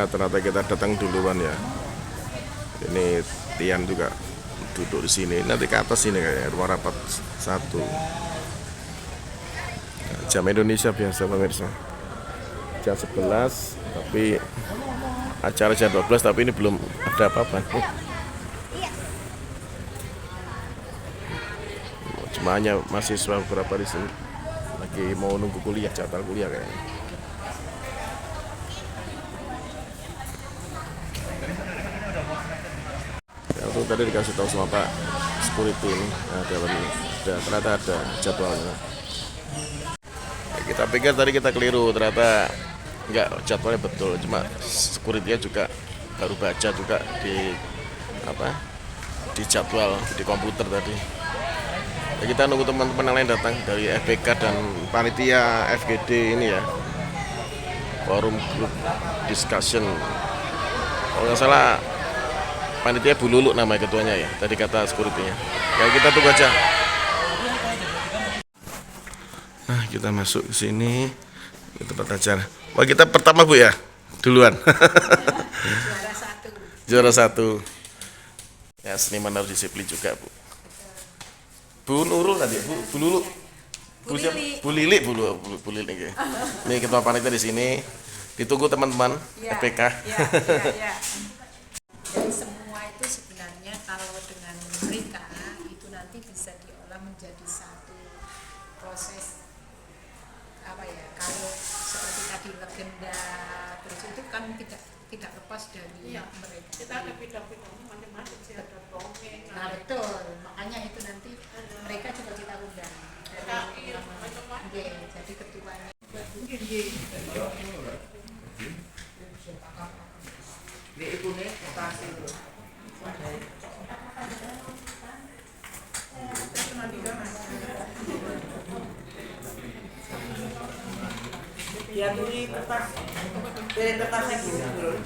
ternyata kita datang duluan ya. Ini Tian juga duduk di sini. Nanti ke atas sini kayak ruang rapat 1. Jam Indonesia biasa pemirsa. Jam 11, tapi acara jam 12, tapi ini belum ada apa-apa. Cuma hanya mahasiswa beberapa di sini lagi mau nunggu kuliah, jadwal kuliah kayaknya. Ya, itu tadi dikasih tahu sama Pak security ini, ternyata ada jadwalnya. Ya, kita pikir tadi kita keliru, ternyata enggak, jadwalnya betul, cuma security-nya juga baru baca juga di di jadwal di komputer tadi. Ya, kita nunggu teman-teman yang lain datang dari FBK dan panitia FGD ini ya, forum group discussion. Kalau nggak salah panitia Bu Lulu namanya ketuanya ya, tadi kata security-nya. Ya kita tunggu aja. Nah kita masuk ke sini ke tempat acara. Wah kita pertama Bu ya, duluan. Juara satu. Ya seniman harus disiplin juga Bu. Bu Nurul tadi, Bu Lulu, Bu Lili, Bu Lili. Ini ketua panitia di sini. Ditunggu teman-teman ya, FPK. Ya. Jadi semua itu sebenarnya kalau dengan mereka itu nanti bisa diolah menjadi satu proses apa ya? Kalau seperti tadi legenda, terus itu kan tidak lepas dari mereka. Kita ada bidang-bidangnya macam-macam sih, ada dongeng. Nah betul, makanya itu nanti mereka juga kita undang dari jadi ketuanya. Ini ibunya kasih ya beli kertas, beli kertasnya dulu.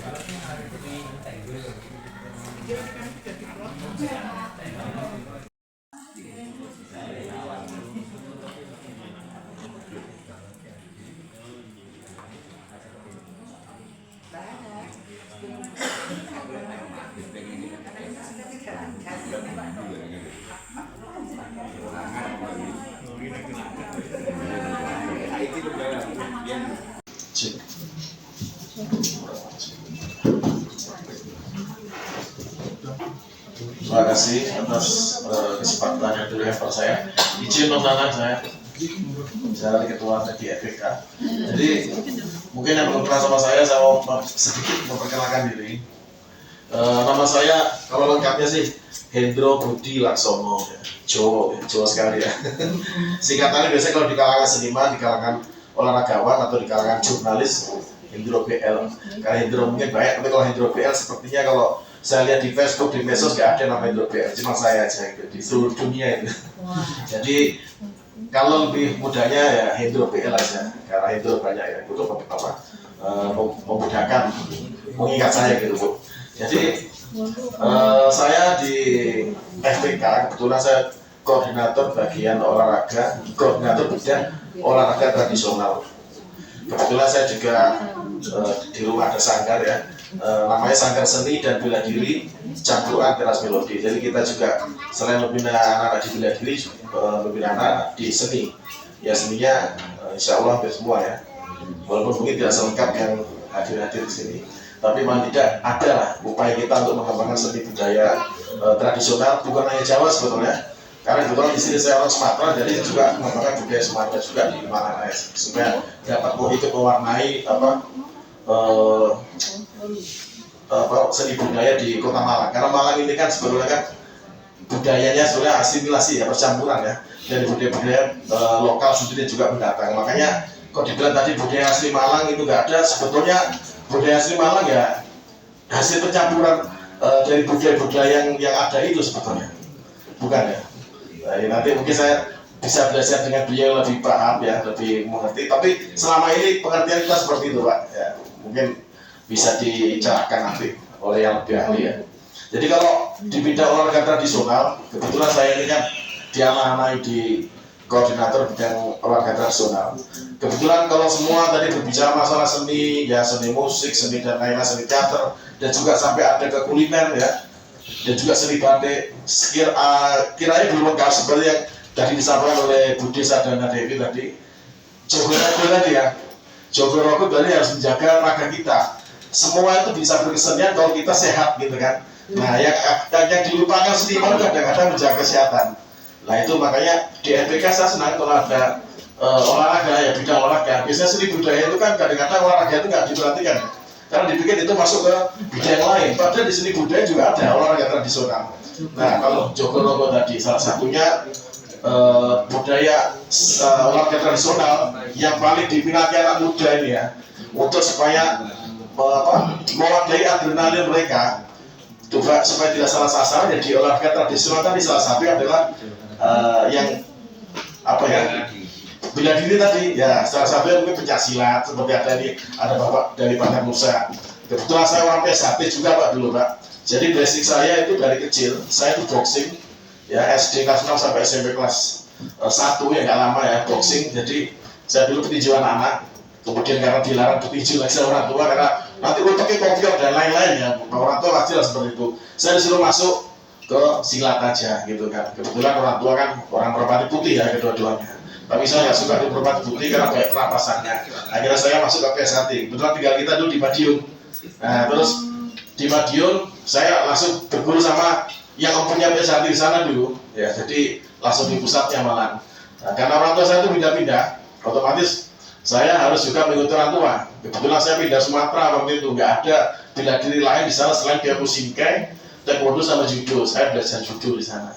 Terima kasih atas kesempatan yang diberikan saya. Izin nontonan saya ketua tadi FPK. Jadi mungkin yang belum kenal sama saya mau sedikit memperkenalkan diri. Nama saya kalau lengkapnya sih Hendro Budi Laksono, ya. Jawa sekali ya. Singkatannya biasanya kalau di kalangan seniman, di kalangan olahragawan atau di kalangan jurnalis Hendro BL. Karena Hendro mungkin banyak, tapi kalau Hendro BL sepertinya kalau saya lihat di Facebook, di medsos nggak ada nama Hendro BL, cuma saya aja gitu, di seluruh dunia itu. Jadi kalau lebih mudahnya ya Hendro BL aja, karena Hendro banyak ya, untuk memudahkan mengingat saya gitu Bu. Jadi saya di FPK kebetulan saya koordinator bagian olahraga, koordinator bidang olahraga tradisional. Kebetulan saya juga di rumah ada sanggar ya, namanya Sanggar Seni dan Bela Diri Campuran Teras Melodi. Jadi kita juga selain membina anak-anak di bela diri, membina anak di seni. Ya seninya insya Allah hampir semua ya. Walaupun mungkin tidak selengkap yang hadir di sini, tapi memang tidak ada lah upaya kita untuk mengembangkan seni budaya tradisional bukan hanya Jawa sebetulnya. Karena kebetulan di sini saya orang Sumatera, jadi juga mengembangkan budaya Sumatera juga di mana-mana supaya dapat itu mewarnai seni budaya di Kota Malang. Karena Malang ini kan sebetulnya kan budayanya sebenarnya asimilasi ya, percampuran ya, dari budaya-budaya lokal sendiri juga mendatang. Makanya kalau dibilang tadi budaya asli Malang itu nggak ada, sebetulnya budaya asli Malang ya hasil pencampuran dari budaya-budaya yang ada itu sebetulnya, bukan ya. Nah, nanti mungkin saya bisa belajar dengan beliau lebih paham ya, lebih mengerti. Tapi selama ini pengertian kita seperti itu Pak. Ya, mungkin bisa dicerahkan nanti oleh yang lebih ahli ya. Jadi kalau di bidang olahraga tradisional, kebetulan saya ini kan diamanai di koordinator bidang olahraga tradisional. Kebetulan kalau semua tadi berbicara masalah seni, ya seni musik, seni dan lain-lain, seni teater, dan juga sampai ada ke kuliner ya, dan juga seni batik. Kiranya belum lengkap seperti yang tadi disampaikan oleh Bu Desa dan Devi tadi. Jogo tadi ya, jogo berarti harus menjaga raga kita. Semua itu bisa berkesenian kalau kita sehat gitu kan. Nah, yang dilupakan seniman kadang-kadang menjaga kesehatan. Nah itu makanya di FPK saya senang kalau ada olahraga ya, bidang olahraga. Biasanya seni budaya itu kan kadang-kadang olahraga itu nggak diperhatikan, karena dipikir itu masuk ke bidang lain. Padahal di seni budaya juga ada olahraga tradisional. Nah kalau Jogorogo tadi salah satunya budaya olahraga tradisional yang paling diminati anak muda ini ya, untuk supaya mewadahi adrenalin mereka. Coba supaya tidak salah sasaran, jadi olahraga tradisional tadi salah satu adalah yang apa ya, bela diri tadi ya, salah satunya mungkin pencaksilat seperti ada Bapak dari Pantai Musa. Kebetulan saya orang PSHT juga Pak dulu Pak. Jadi basic saya itu dari kecil, saya itu boxing ya, SD kelas 6 sampai SMP kelas 1 ya, nggak lama ya boxing. Jadi saya dulu petinju anak-anak, kemudian karena dilarang petinju lagi sama orang tua karena nanti utaknya konflik dan lain-lain ya, orang tua pasti lah seperti itu. Saya disuruh masuk ke silat aja gitu kan. Kebetulan orang tua kan orang Merpati Putih ya kedua-duanya, tapi saya nggak suka di Merpati Putih karena banyak pernapasannya. Akhirnya saya masuk ke PSHT. Kebetulan tinggal kita dulu di Madiun. Nah terus di Madiun saya langsung berguru sama yang punya PSHT di sana dulu ya, jadi langsung di pusatnya malah. Nah, karena orang tua saya itu pindah-pindah, otomatis saya harus juga mengikuti orang tua. Kebetulan saya pindah Sumatera waktu itu, nggak ada bela diri lain di sana selain Byakusinkai, taekwondo sama judo. Saya belajar judo di sana.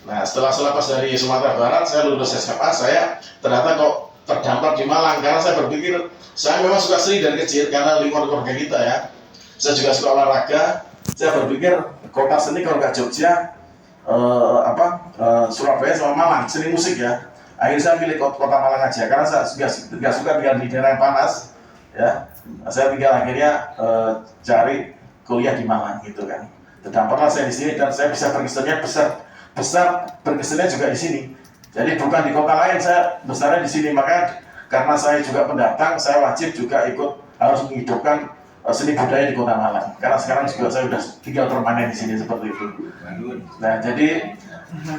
Nah setelah selepas dari Sumatera Barat, saya lulus SMA, saya ternyata kok terdampar di Malang, karena saya berpikir saya memang suka seni dari kecil karena lingkungan keluarga kita ya. Saya juga suka olahraga. Saya berpikir kota seni kalau nggak Jogja, Surabaya sama Malang, seni musik ya. Akhirnya saya pilih kota Malang aja karena saya nggak suka tinggal di daerah yang panas ya. Saya tinggal akhirnya cari kuliah di Malang gitu kan. Terdamparlah saya di sini dan saya bisa berkesenian besar berkesenian juga di sini. Jadi bukan di kota lain, saya besarnya di sini. Makanya karena saya juga pendatang, saya wajib juga ikut harus menghidupkan seni budaya di Kota Malang. Karena sekarang juga saya sudah tinggal permanen di sini seperti itu. Nah jadi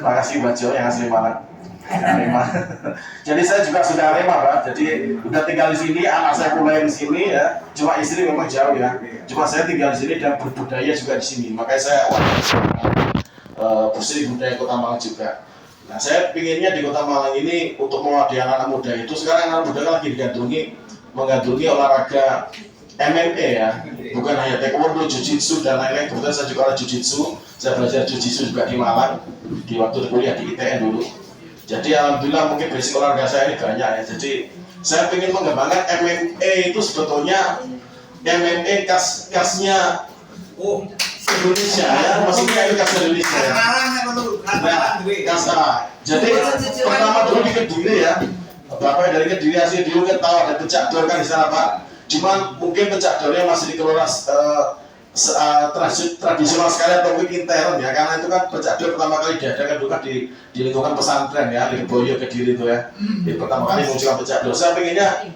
makasih Mbak Jo yang asli Malang. Arema. Jadi saya juga sudah Arema Pak. Jadi udah tinggal di sini, anak saya mulai di sini ya. Cuma istri memang jauh ya. Cuma saya tinggal di sini dan berbudaya juga di sini. Makanya saya berseni budaya Kota Malang juga. Nah saya pinginnya di Kota Malang ini untuk mewadahi anak muda itu. Sekarang anak muda kan lagi menggandrungi olahraga MMA ya, bukan hanya taekwondo, jiu-jitsu dan lain-lain. Kebetulan saya juga ada jiu-jitsu. Saya belajar jiu-jitsu juga di Malang di waktu kuliah di ITN dulu. Jadi alhamdulillah mungkin basic olahraga saya ini banyak ya. Jadi saya ingin mengembangkan MMA itu sebetulnya MMA khasnya Indonesia ya, maksudnya itu khas Indonesia ya. Jadi pertama dulu di Kediri ya, Bapak dari Kediri asli dulu kan tahu ada pecak dor kan di sana Pak. Cuman mungkin pecak dornya masih dikelola tradisional sekali atau mungkin intern ya, karena itu kan pecak dor pertama kali diadakan dulu kan di lingkungan pesantren ya, di Boyo Kediri itu ya. Jadi pertama kali munculkan pecak dor. Saya pengennya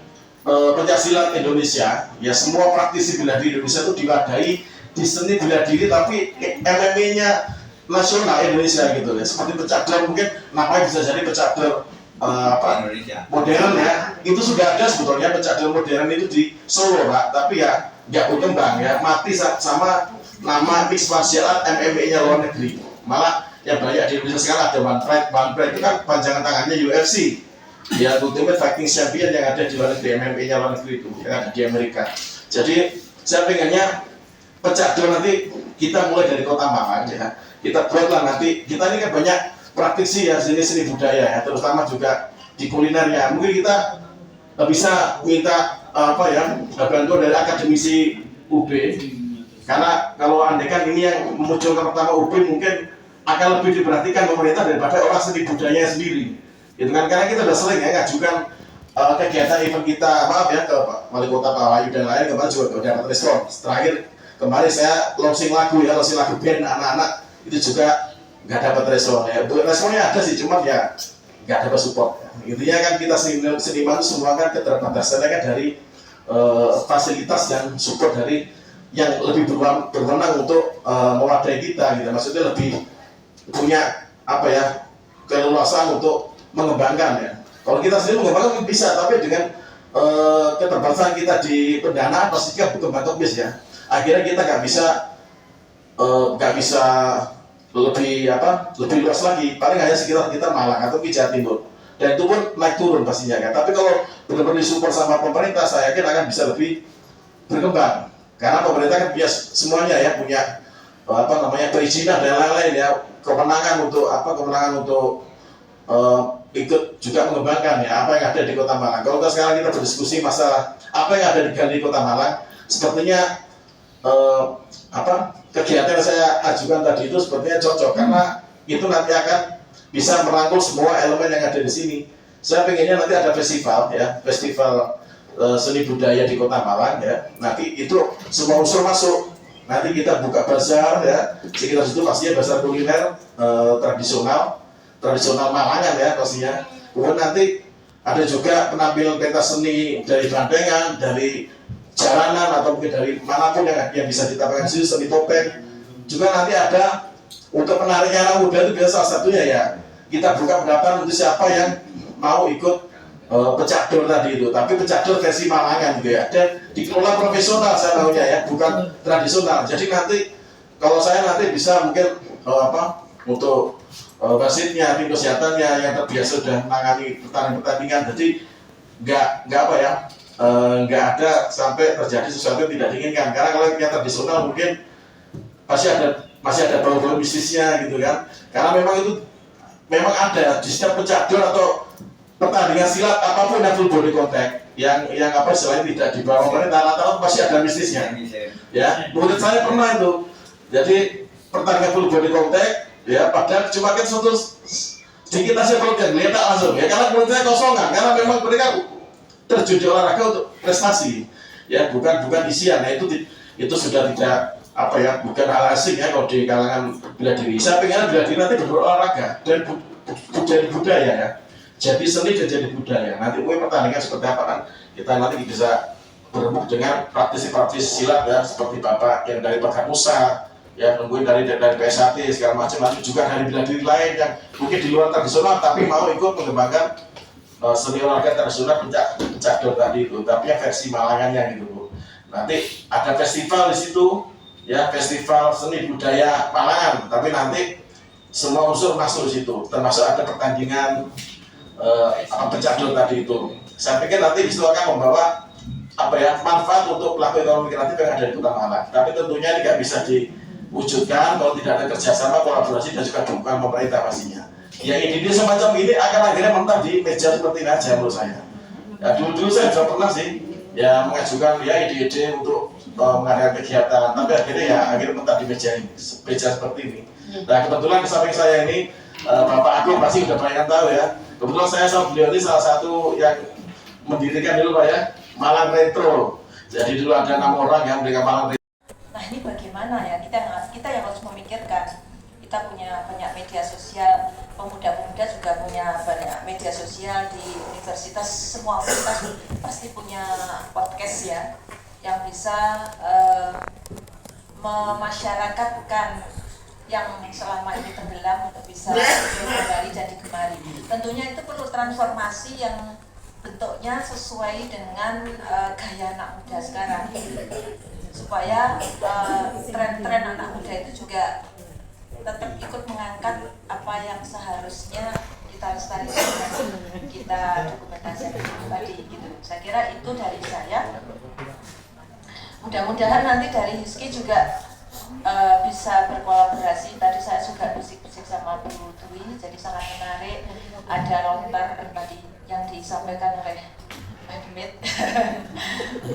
pencaksilat Indonesia ya, semua praktisi bela diri Indonesia itu diwadahi di seni bela diri tapi MMA-nya nasional Indonesia gitu ya. Seperti pecak dor mungkin namanya bisa jadi pecak dor modern ya. Itu sudah ada sebetulnya pecak dor modern itu di Solo Pak, tapi ya nggak berkembang ya, mati sama nama mixed martial art MMA-nya luar negeri. Malah yang banyak di Indonesia sekarang ada One Pride itu kan panjangan tangannya UFC ya, Ultimate Fighting Champion yang ada di luar negeri, MMA-nya luar negeri itu yang ada di Amerika. Jadi saya pengennya pecak dor nanti kita mulai dari Kota Malang ya, kita buatlah nanti. Kita ini kan banyak praktisi ya seni budaya ya, terutama juga di kulinernya. Mungkin kita bisa minta bantuan dari akademisi UB, karena kalau andaikan ini yang memunculkan pertama UB mungkin akan lebih diperhatikan pemerintah daripada orang seni budaya sendiri gitu kan. Karena kita sudah sering ya ngajukan kegiatan event kita, maaf ya, ke Wali Kota Pak Wahyu dan lain, kemarin juga udah dapat respon. Terakhir kemarin saya launching lagu band anak-anak itu juga nggak dapat respon ya. Responnya ada sih, cuma ya nggak dapat support. Intinya kan kita seniman semua kan keterbatasannya kan dari fasilitas dan support dari yang lebih berwenang untuk mewadahi kita gitu. Maksudnya lebih punya apa ya, keleluasaan untuk mengembangkan ya. Kalau kita sendiri mengembangkan bisa, tapi dengan keterbatasan kita di pendanaan pasti kan berkembang topis ya. Akhirnya kita nggak bisa lebih luas lagi. Paling hanya sekitar kita Malang atau Jawa Timur. Dan itu pun naik turun pastinya kan. Tapi kalau benar-benar disupport sama pemerintah, saya yakin akan bisa lebih berkembang. Karena pemerintah kan bias semuanya ya punya perizinan dan lain-lain ya, kemenangan untuk ikut juga mengembangkan ya apa yang ada di Kota Malang. Kalau sekarang kita berdiskusi masalah apa yang ada di Kota Malang, sepertinya kegiatan yang saya ajukan tadi itu sepertinya cocok karena itu nanti akan bisa merangkul semua elemen yang ada di sini. Saya pengennya nanti ada festival seni budaya di Kota Malang ya. Nanti itu semua unsur masuk. Nanti kita buka bazar ya. Sekitar situ pastinya bazar kuliner tradisional Malangan ya pastinya. Kemudian nanti ada juga penampilan pentas seni dari Bandengan, dari jalanan atau mungkin dari manapun yang bisa ditampilkan di situ, seni topeng. Juga nanti ada untuk penariknya anak muda itu biasa salah satunya ya. Kita buka pendaftaran untuk siapa yang mau ikut pecador tadi itu, tapi pecador versi Malangan gitu ya. Dan dikelola profesional saya tahunya ya, bukan tradisional. Jadi nanti kalau saya nanti bisa mungkin untuk wasitnya, tim kesehatannya yang terbiasa sudah menangani pertandingan, jadi nggak ada sampai terjadi sesuatu yang tidak diinginkan. Karena kalau yang tradisional mungkin masih ada bau-bau mistisnya gitu kan. Karena memang ada di setiap pecador atau pertandingan silat apapun yang full body contact, yang selain tidak dibawa pemerintah, rata-rata pasti ada mistisnya. Ya, menurut saya pernah itu. Jadi pertandingan full body contact ya, padahal cuma kan sedikit aja kalau dia geletak langsung ya, karena menurut saya kosongan, karena memang mereka terjun di olahraga untuk prestasi ya, bukan isian ya. Itu sudah tidak bukan hal asing ya kalau di kalangan bela diri. Saya pengen bela diri nanti berolahraga dan jadi budaya ya, jadi seni dan jadi budaya. Nanti pertandingan seperti apa kan kita nanti bisa bertemu dengan praktisi silat ya, seperti Bapak yang dari Pekan Musa ya, nungguin dari PSAT segala macam, nanti juga dari bela diri lain yang mungkin di luar tradisional tapi mau ikut mengembangkan seni olahraga tradisional pecador tadi itu, tapi yang versi Malangannya gitu Bu. Nanti ada festival di situ ya, festival seni budaya Malangan, tapi nanti semua unsur masuk di situ, termasuk ada pertandingan pecador tadi itu. Saya pikir nanti itu akan membawa manfaat untuk pelaku ekonomi kreatif yang ada di Kota Malang. Tapi tentunya ini nggak bisa diwujudkan kalau tidak ada kerjasama, kolaborasi dan juga dukungan pemerintah pastinya. Yang ide semacam ini akan akhirnya mentok di meja seperti ini aja menurut saya. Ya, dulu saya juga pernah sih ya mengajukan ya ide-ide untuk mengadakan kegiatan, tapi akhirnya mentok di meja seperti ini. Nah kebetulan di samping saya ini Bapak Agung pasti sudah banyak tahu ya. Kebetulan saya sama beliau ini salah satu yang mendirikan dulu Pak ya, Malang Retro. Jadi dulu ada 6 orang yang mendirikan Malang Retro. Nah ini bagaimana ya, kita yang harus memikirkan. Kita punya banyak media sosial, pemuda-pemuda juga punya banyak media sosial di universitas, semua universitas pasti punya podcast ya, yang bisa memasyarakatkan yang selama ini tenggelam untuk bisa kembali dan digemari. Tentunya itu perlu transformasi yang bentuknya sesuai dengan gaya anak muda sekarang, supaya tren-tren anak muda itu juga tetap ikut mengangkat apa yang seharusnya kita lestarikan dan kita dokumentasikan tadi gitu. Saya kira itu dari saya. Mudah-mudahan nanti dari Hizki juga bisa berkolaborasi. Tadi saya juga bisik-bisik sama Bu Dwi, jadi sangat menarik. Ada lontar tadi yang disampaikan oleh Medmit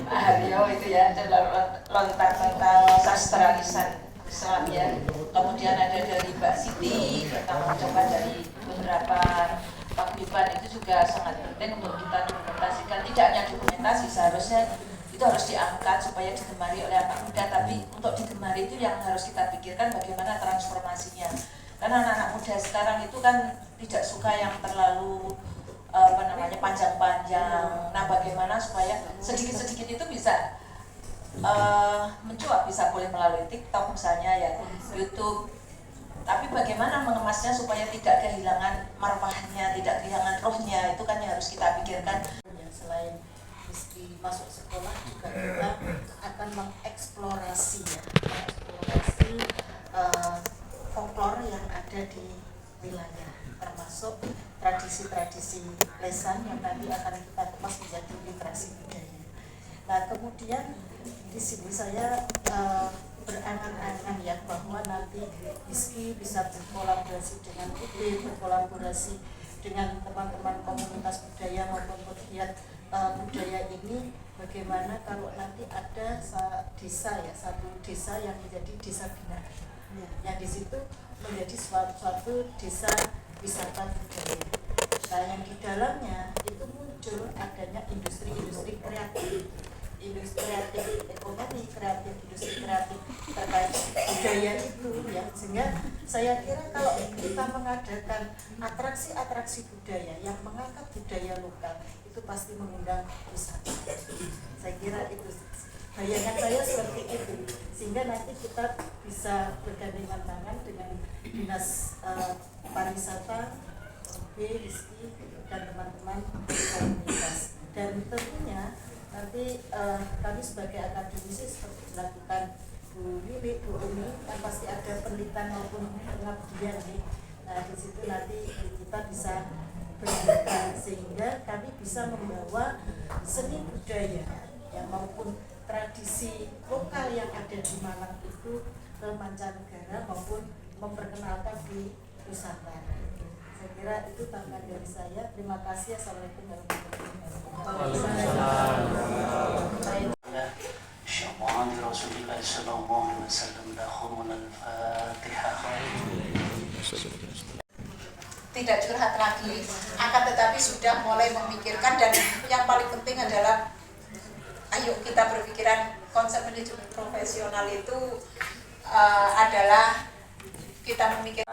Pak Haryo itu ya, adalah lontar tentang sastra lisan Islam ya. Kemudian ada dari Mbak Siti tentang mencoba dari beberapa paguyuban, itu juga sangat penting untuk kita dokumentasikan. Tidak hanya dokumentasi, seharusnya itu harus diangkat supaya digemari oleh anak muda, tapi untuk digemari itu yang harus kita pikirkan bagaimana transformasinya. Karena anak-anak muda sekarang itu kan tidak suka yang terlalu panjang-panjang. Nah, bagaimana supaya sedikit-sedikit itu bisa mencuat, bisa boleh melalui TikTok misalnya ya, YouTube. Tapi bagaimana mengemasnya supaya tidak kehilangan marwahnya, tidak kehilangan rohnya, itu kan yang harus kita pikirkan. Selain meski masuk sekolah juga kita akan mengeksplorasi folklore yang ada di wilayah, termasuk tradisi-tradisi lesan yang nanti akan kita kemas menjadi literasi budaya. Nah, kemudian di sini saya berangan-angan ya bahwa nanti Hizki bisa berkolaborasi dengan UB, berkolaborasi dengan teman-teman komunitas budaya maupun pegiat budaya ini, bagaimana kalau nanti ada satu desa yang menjadi desa binaan, yang di situ menjadi suatu desa wisata budaya. Nah, yang di dalamnya itu muncul adanya industri-industri kreatif, ekonomi kreatif, industri kreatif terkait budaya itu ya. Sehingga saya kira kalau kita mengadakan atraksi-atraksi budaya yang mengangkat budaya lokal, itu pasti mengundang wisata. Saya kira itu bayangan saya seperti itu, sehingga nanti kita bisa bergandengan tangan dengan dinas pariwisata, Hizki dan teman-teman komunitas. Dan tentunya nanti kami sebagai akademisi seperti dilakukan Bu Lili, Bu Umi, kan pasti ada penelitian maupun pengabdian nih. Nah, di situ nanti kita bisa bergabung sehingga kami bisa membawa seni budaya ya, maupun tradisi lokal yang ada di Malang itu ke mancanegara maupun memperkenalkan di Nusantara. Saya kira itu tambahan dari saya. Terima kasih. Assalamualaikum warahmatullahi wabarakatuh. Syaitan Rasulullah sallallahu alaihi wasallam dakhulun al-Fatihah. Tidak curhat lagi, akan tetapi sudah mulai memikirkan, dan yang paling penting adalah ayo kita berpikiran konsep manajemen profesional itu adalah kita memikirkan.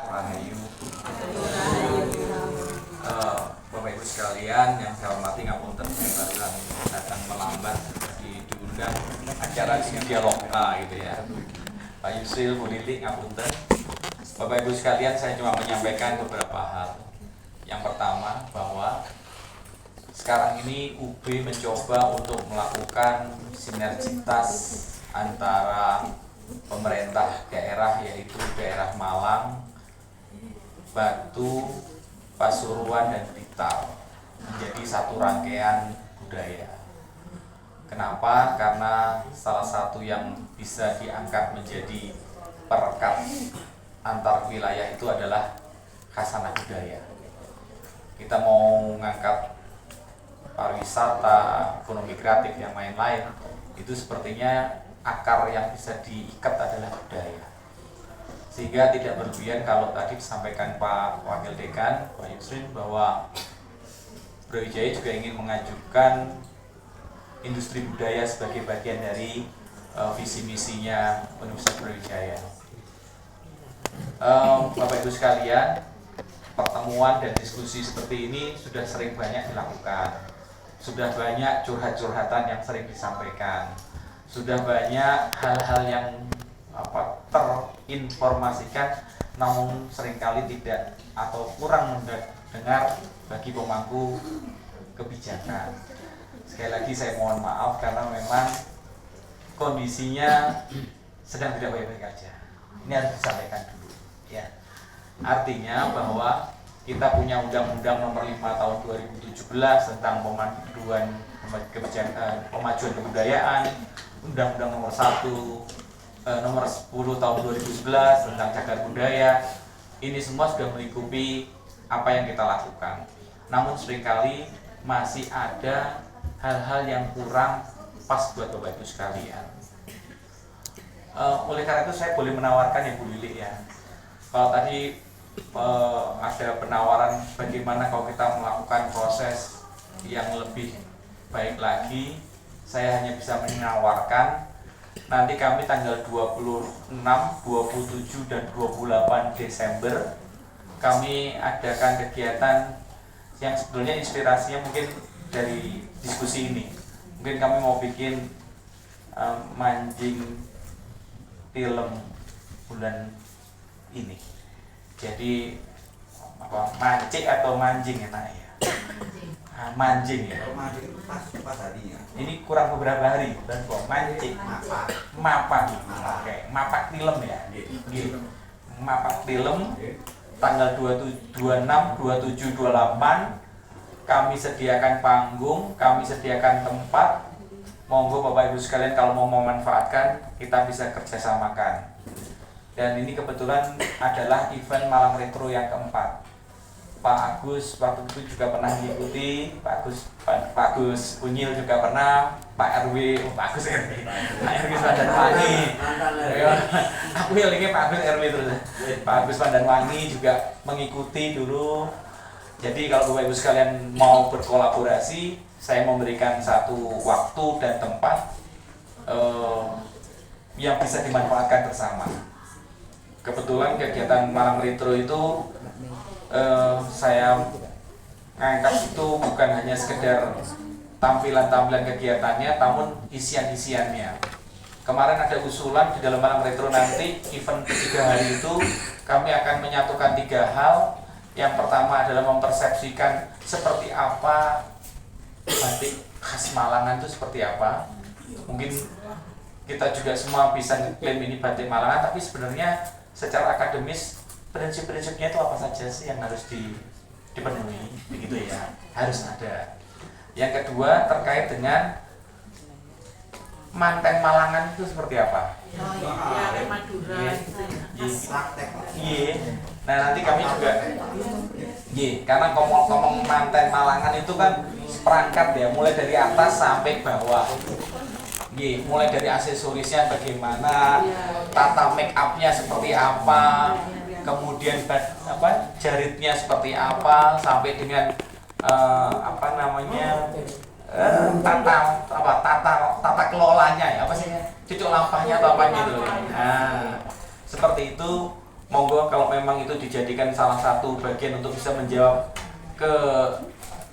Bapak Ibu sekalian yang saya hormati, ngapunten saya barusan datang melambat diundang acara di Dialoga gitu ya. Pak Yusril, Bu Lili, ngapunten. Bapak Ibu sekalian, saya cuma menyampaikan beberapa hal. Yang pertama, bahwa sekarang ini UB mencoba untuk melakukan sinergitas antara pemerintah daerah, yaitu daerah Malang, Batu, Pasuruan, dan Blitar, menjadi satu rangkaian budaya. Kenapa? Karena salah satu yang bisa diangkat menjadi perekat antar wilayah itu adalah khasanah budaya. Kita mau mengangkat pariwisata, ekonomi kreatif, yang lain-lain, itu sepertinya akar yang bisa diikat adalah budaya. Sehingga tidak berlebihan kalau tadi disampaikan Pak Wakil Dekan, Pak Yusrin, bahwa Brawijaya juga ingin mengajukan industri budaya sebagai bagian dari visi misinya Universitas Brawijaya. Bapak Ibu sekalian, pertemuan dan diskusi seperti ini sudah sering banyak dilakukan, sudah banyak curhat-curhatan yang sering disampaikan, sudah banyak hal-hal yang terinformasikan, namun seringkali tidak atau kurang mendengar bagi pemangku kebijakan. Sekali lagi saya mohon maaf karena memang kondisinya sedang tidak baik-baik aja. Ini harus disampaikan dulu. Ya, artinya bahwa kita punya Undang-Undang Nomor 5 Tahun 2017 tentang pemajuan kebudayaan, Undang-Undang Nomor 10 Tahun 2011 tentang cagar budaya. Ini semua sudah melingkupi apa yang kita lakukan. Namun seringkali masih ada hal-hal yang kurang pas buat Bapak Ibu sekalian. Oleh karena itu saya boleh menawarkan ya Bu Lili ya. Kalau tadi ada penawaran bagaimana kalau kita melakukan proses yang lebih baik lagi, saya hanya bisa menawarkan nanti kami tanggal 26, 27, dan 28 Desember kami adakan kegiatan yang sebetulnya inspirasinya mungkin dari diskusi ini. Mungkin kami mau bikin mancing film bulan ini. Jadi apa, mancing atau manjing enak ya? Mancing ya. Mancing itu pas harinya. Ini kurang beberapa hari dan kok mancing. Mapak. Oke, mapak film ya. Gitu. Mapak film tanggal 26, 27, 28 kami sediakan panggung, kami sediakan tempat. Monggo Bapak Ibu sekalian kalau mau memanfaatkan kita bisa kerjasamakan. Dan ini kebetulan adalah event Malam Retro yang keempat. Pak Agus waktu itu juga pernah mengikuti, Pak Agus Unyil juga pernah, Pak RW, Pak Agus RW, Pak RW Pandanwangi. Aku yang Pak Agus RW terus. Pak Agus Pandanwangi juga mengikuti dulu. Jadi kalau Bapak Ibu sekalian mau berkolaborasi, saya memberikan satu waktu dan tempat yang bisa dimanfaatkan bersama. Kebetulan kegiatan Malam Retro itu saya ngangkat itu bukan hanya sekedar tampilan-tampilan kegiatannya, namun isian-isiannya. Kemarin ada usulan di dalam Malam Retro nanti event 3 hari itu kami akan menyatukan 3 hal. Yang pertama adalah mempersepsikan seperti apa batik khas Malangan itu seperti apa. Mungkin kita juga semua bisa ngeklaim ini batik Malangan, tapi sebenarnya secara akademis prinsip-prinsipnya itu apa saja sih yang harus dipenuhi, begitu ya, harus ada. Yang kedua terkait dengan manten Malangan itu seperti apa? Ya, Madura gitu ya. Iya. Nah nanti kami juga, karena ngomong-ngomong manten Malangan itu kan perangkat ya, mulai dari atas sampai bawah. Mulai dari aksesorisnya bagaimana, tata make upnya seperti apa, kemudian jaritnya seperti apa, sampai dengan tata kelolanya ya, apa sih, cucuk lampahnya atau apa gitu. Nah seperti itu, monggo kalau memang itu dijadikan salah satu bagian untuk bisa menjawab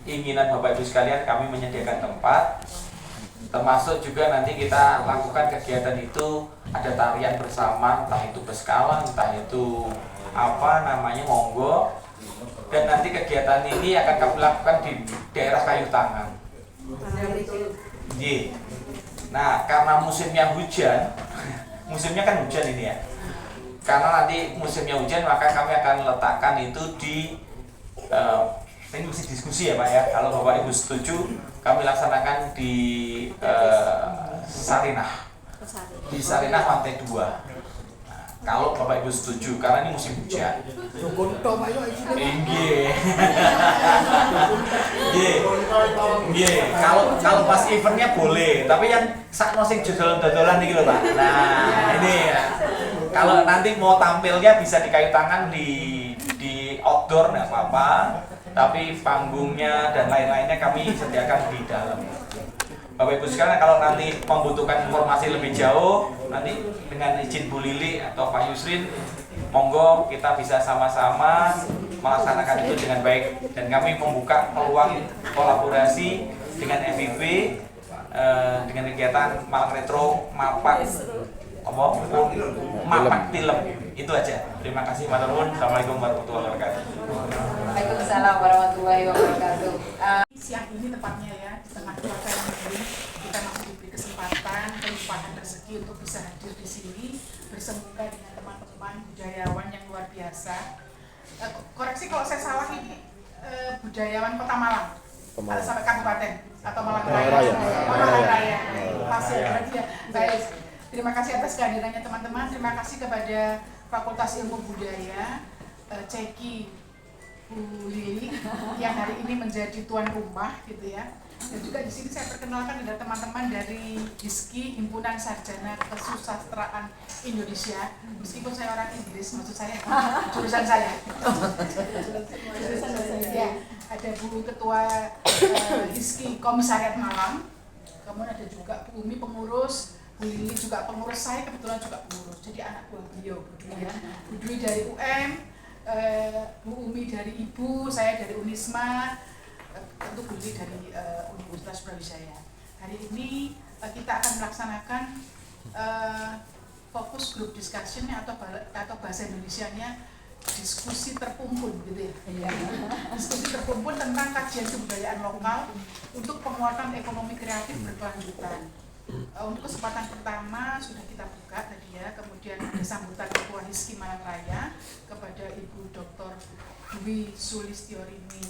keinginan Bapak Ibu sekalian, kami menyediakan tempat. Termasuk juga nanti kita lakukan kegiatan itu ada tarian bersama, entah itu beskalan, entah itu monggo. Dan nanti kegiatan ini akan kami lakukan di daerah Kayu Tangan. Nah karena musimnya hujan, musimnya kan hujan ini ya. Karena nanti musimnya hujan, maka kami akan letakkan itu di ini mesti diskusi ya Pak ya. Kalau Bapak Ibu setuju, kami laksanakan di Sarinah. Di Sarinah lantai 2. Nah, kalau Bapak Ibu setuju, karena ini musim hujan. Kalau pas eventnya boleh, tapi yang sakno sing dodolan iki lho Pak. Nah, ini ya. Kalau nanti mau tampilnya bisa di Kayu Tangan di outdoor enggak apa-apa. Tapi panggungnya dan lain-lainnya kami sediakan di dalam. Bapak Ibu sekalian, kalau nanti membutuhkan informasi lebih jauh, nanti dengan izin Bu Lili atau Pak Yusrin, monggo kita bisa sama-sama melaksanakan itu dengan baik. Dan kami membuka peluang kolaborasi dengan FIB dengan kegiatan Malam Retro Mapak film. Itu aja. Terima kasih Pak Turun. Assalamualaikum warahmatullahi wabarakatuh. Waalaikumsalam warahmatullahi wabarakatuh. Siang ini tepatnya ya, di tengah cuaca yang mendung, kita masih diberi kesempatan, kelimpahan rezeki untuk bisa hadir di sini, bersemuka dengan teman-teman budayawan yang luar biasa. Koreksi kalau saya salah, ini budayawan Kota Malang, sampai kabupaten atau Malang Raya. Malang Raya. Masih ya. Baik. Terima kasih atas kehadirannya teman-teman. Terima kasih kepada Fakultas Ilmu Budaya, Ceki, Bu Lili yang hari ini menjadi tuan rumah gitu ya. Dan juga di sini saya perkenalkan ada teman-teman dari HISKI, Himpunan Sarjana Kesusastraan Indonesia. Meskipun saya orang Inggris, maksud saya jurusan saya. Ya, ada Bu Ketua HISKI Komisariat Malang. Kemudian ada juga Bu Umi pengurus, Bu Lili juga pengurus, saya kebetulan juga pengurus. Jadi anak buah beliau, Bu Dwi ya. Bu Dwi dari UM. Bu Umi dari Ibu, saya dari Unisma, tentu Budi dari Universitas Brawijaya. Hari ini kita akan melaksanakan fokus group discussion atau bahasa Indonesianya diskusi terkumpul gitu ya. Diskusi terkumpul tentang kajian kebudayaan lokal untuk penguatan ekonomi kreatif berkelanjutan. Untuk kesempatan pertama sudah kita buka tadi ya, kemudian ada sambutan Ketua Hizki Malang Raya kepada Ibu Dr. Dwi Sulistyorini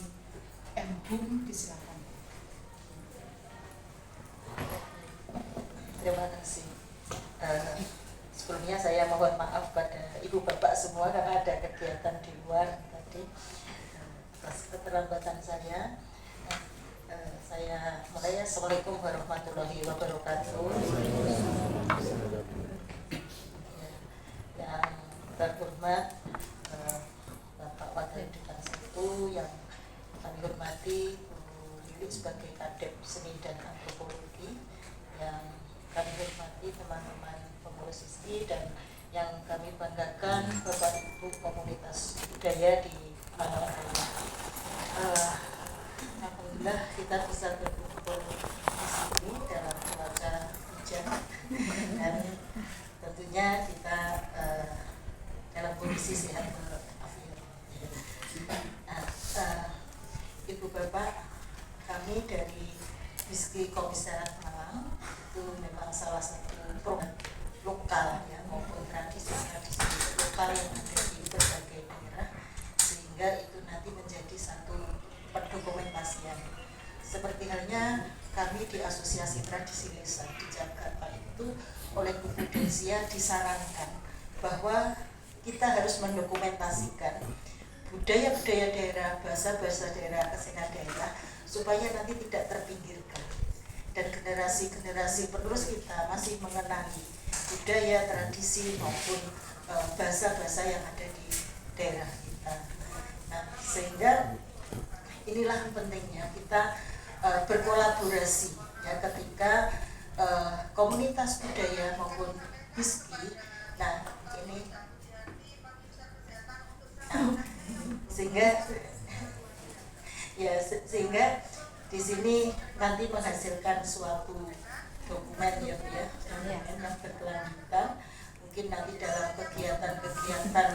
M.Hum, disilakan. Terima kasih. Sebelumnya saya mohon maaf pada Ibu Bapak semua karena ada kegiatan di luar tadi. Atas keterlambatan saya. Saya mulai. Assalamualaikum warahmatullahi wabarakatuh. Yang terhormat Bapak Wakil Dekan 1 yang kami hormati Bu Lili sebagai Kadep Seni dan Antropologi, yang kami hormati teman-teman pengurus Hizki, dan yang kami banggakan Bapak Ibu komunitas budaya di Malang Raya. Alhamdulillah kita bisa berkumpul di sini dalam cuaca hujan dan tentunya kita dalam kondisi sehat walafiat. Ibu Bapak, kami dari Hizki Komisariat Malang itu memang salah satu program lokal ya, maupun tradisi lokal yang ada di berbagai daerah, sehingga itu nanti menjadi satu pendokumentasian. Seperti halnya kami di Asosiasi Tradisi Lisan di Jakarta itu oleh Bu Prudensia disarankan bahwa kita harus mendokumentasikan budaya-budaya daerah, bahasa-bahasa daerah, kesenian daerah, supaya nanti tidak terpinggirkan dan generasi-generasi penerus kita masih mengenali budaya, tradisi maupun bahasa-bahasa yang ada di daerah kita. Nah, sehingga inilah pentingnya kita berkolaborasi ya, ketika komunitas budaya maupun Hizki. Nah, ini sehingga di sini nanti menghasilkan suatu dokumen ya Bu ya, yang berkelanjutan. Mungkin nanti dalam kegiatan-kegiatan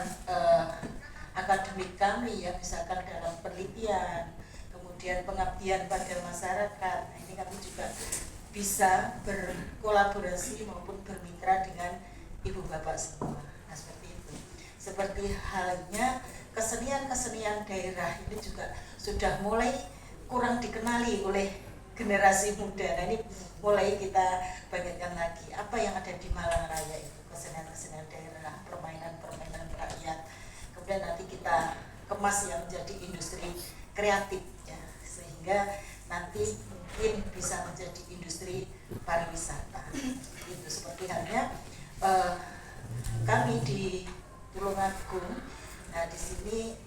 akademik kami ya, misalkan dalam penelitian, kemudian pengabdian pada masyarakat, ini kami juga bisa berkolaborasi maupun bermitra dengan Ibu Bapak semua. Nah, seperti itu. Seperti halnya kesenian-kesenian daerah ini juga sudah mulai kurang dikenali oleh generasi muda. Nah, ini mulai kita bangkitkan lagi apa yang ada di Malang Raya itu, kesenian-kesenian daerah, permainan-permainan rakyat. Kemudian nanti kita kemas yang menjadi industri kreatif ya, sehingga nanti mungkin bisa menjadi industri pariwisata. Itu seperti halnya kami di Tulungagung. Nah, di sini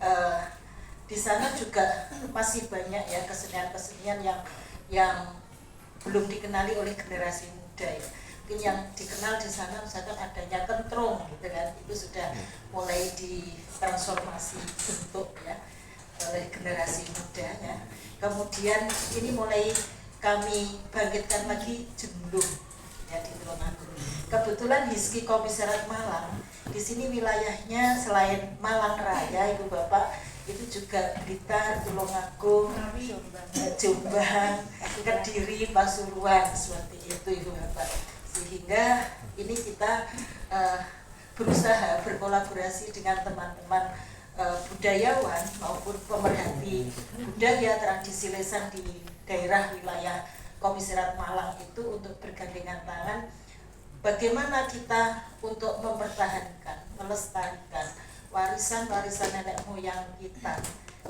di sana juga masih banyak ya kesenian-kesenian yang belum dikenali oleh generasi muda ya. Mungkin yang dikenal di sana misalkan adanya kentrung gitu kan, itu sudah mulai ditransformasi bentuk ya oleh generasi muda ya. Kemudian ini mulai kami bangkitkan lagi jemblung ya di Tulungagung. Kebetulan Hizki Komisariat Malang di sini wilayahnya selain Malang Raya Ibu Bapak, itu juga Blitar, Tulungagung, Jombang, Kediri, Pasuruan, seperti itu Ibu Bapak. Sehingga ini kita berusaha berkolaborasi dengan teman-teman budayawan maupun pemerhati budaya tradisi lisan di daerah wilayah Komisariat Malang itu untuk bergandengan tangan bagaimana kita untuk mempertahankan, melestarikan warisan-warisan nenek moyang kita,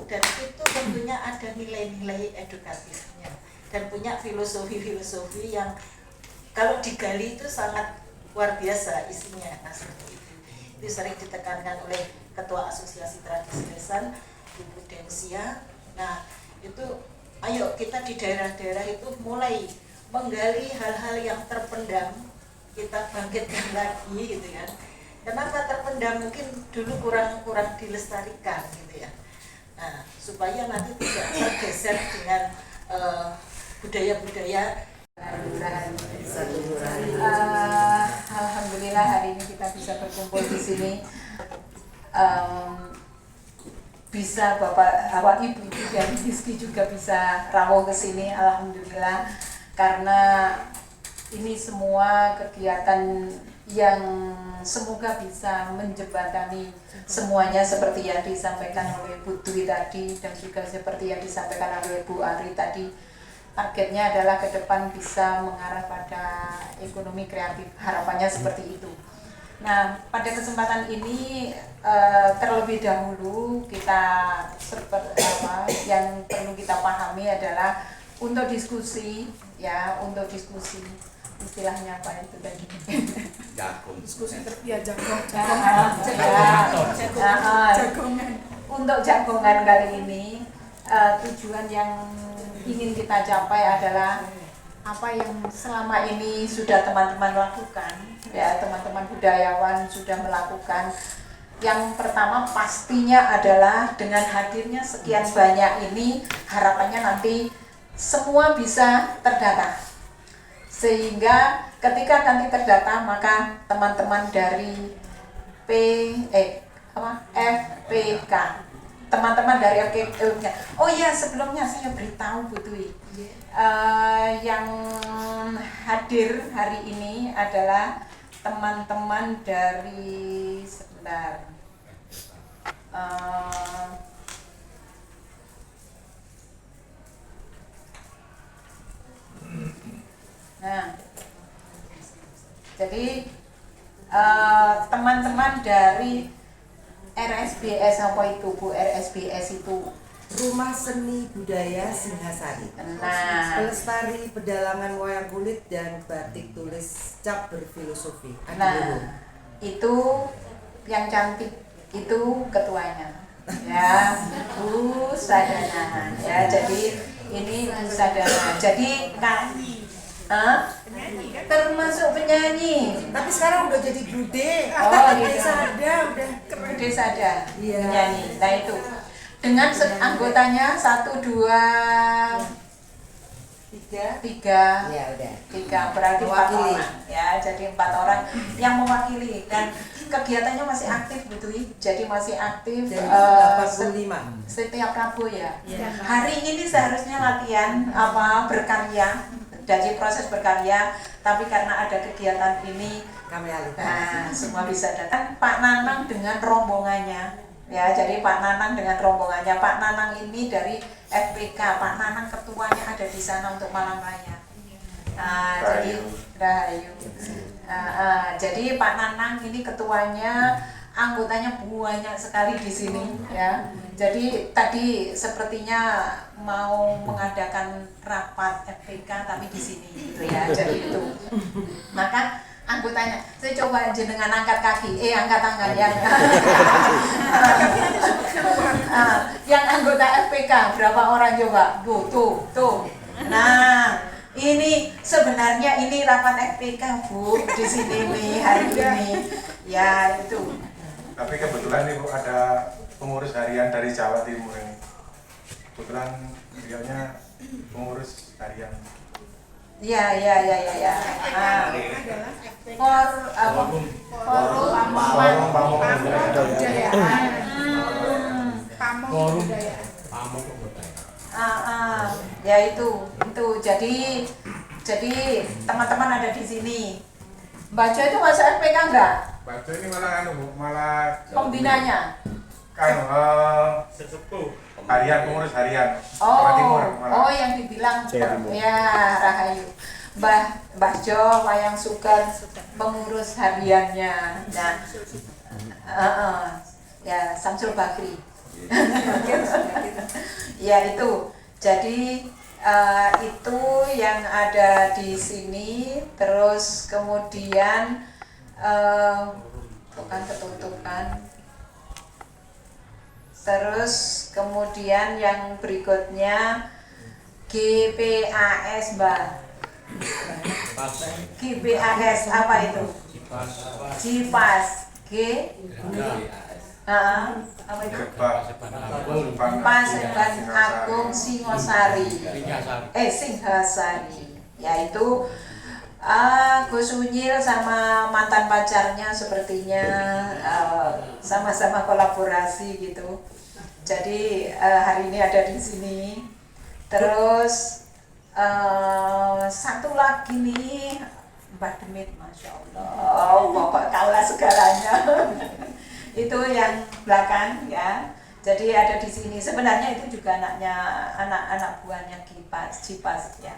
dan itu tentunya ada nilai-nilai edukatifnya dan punya filosofi-filosofi yang kalau digali itu sangat luar biasa isinya. Nah, seperti itu sering ditekankan oleh Ketua Asosiasi Tradisi Lisan Bu Prudensia. Nah, itu ayo kita di daerah-daerah itu mulai menggali hal-hal yang terpendam, kita bangkitkan lagi gitu kan. Kenapa terpendam? Mungkin dulu kurang dilestarikan gitu ya. Nah, supaya nanti tidak tergeser dengan budaya-budaya. Alhamdulillah hari ini kita bisa berkumpul di sini. Bisa Bapak Ibu dan Rizky juga bisa rawuh ke sini, alhamdulillah, karena ini semua kegiatan yang semoga bisa menjembatani semuanya seperti yang disampaikan oleh Bu Dwi tadi dan juga seperti yang disampaikan oleh Bu Ari tadi. Targetnya adalah ke depan bisa mengarah pada ekonomi kreatif, harapannya seperti itu. Nah, pada kesempatan ini terlebih dahulu yang perlu kita pahami adalah untuk diskusi, istilahnya apa itu tadi? Diskusi jagongan. Untuk jagongan kali ini tujuan yang ingin kita capai adalah apa yang selama ini sudah teman-teman lakukan, ya teman-teman budayawan sudah melakukan. Yang pertama pastinya adalah dengan hadirnya sekian banyak ini, harapannya nanti semua bisa terdata, sehingga ketika nanti terdata maka teman-teman dari FPK, teman-teman dari FPK. Oh iya, sebelumnya saya beritahu Bu Dwi, yang hadir hari ini adalah teman-teman dari jadi teman-teman dari RSBS, apa itu Bu? RSBS itu Rumah Seni Budaya Singhasari. Nah, Pelestari pedalangan wayang kulit dan batik tulis cap berfilosofi. nah itu yang cantik itu ketuanya, ya Bu Sadana, ya. Jadi ini Bu Sadana. Jadi termasuk penyanyi. Tapi sekarang udah jadi bude. Oh, gitu. Udah Sada, iya. penyanyi. Nah itu dengan anggotanya 1, 2, 3. Ya udah. 3 berarti 4 orang, ya. Jadi 4 orang yang mewakili dan kegiatannya masih aktif gitu, jadi masih aktif. Dari 85. Setiap Rabu ya. Hari ini seharusnya latihan berkarya, dari proses berkarya, tapi karena ada kegiatan ini Kami alihkan. semua bisa datang. Pak Nanang dengan rombongannya, ya. Jadi Pak Nanang dengan rombongannya. Pak Nanang ini dari FPK. Pak Nanang ketuanya ada di sana untuk Malang Raya. Jadi Rahayu. Jadi Pak Nanang ini ketuanya, anggotanya banyak sekali di sini, ya. Jadi tadi sepertinya mau mengadakan rapat FPK tapi di sini gitu ya. Jadi itu. Maka anggotanya, saya coba jenengan angkat kaki, angkat tangan yang anggota FPK berapa orang coba? Tuh. Nah, ini sebenarnya ini rapat FPK Bu di sini nih hari ini. Ya itu. Tapi kebetulan nih Bu, ada pengurus harian dari Jawa Timur ini. Kebetulan beliaunya pengurus harian. Ya. Forum ya itu. Jadi teman-teman ada di sini. Mbak Jo itu masuk FPK enggak? Mbak Jo ini malah Pembinanya. sesepuh harian, pengurus harian Jawa Timur malah. Oh yang dibilang ya Rahayu. Mbah Jo Wayang Sugeng pengurus hariannya. Nah, ya Samsul Bakri. Ya itu. Jadi itu yang ada di sini. Terus kemudian bukan ketutupan. Terus kemudian yang berikutnya GPAS Mbak. GPAS apa itu? GPAS. Apa itu? Paseban Agung Singosari. Singhasari. Yaitu Gus Unyil sama mantan pacarnya sepertinya sama-sama kolaborasi gitu. Jadi hari ini ada di sini. Terus satu lagi nih Mbak Demit, Masya Allah, pokok kalah segalanya. Itu yang belakang ya. Jadi ada di sini. Sebenarnya itu juga anak buahnya Cipas ya.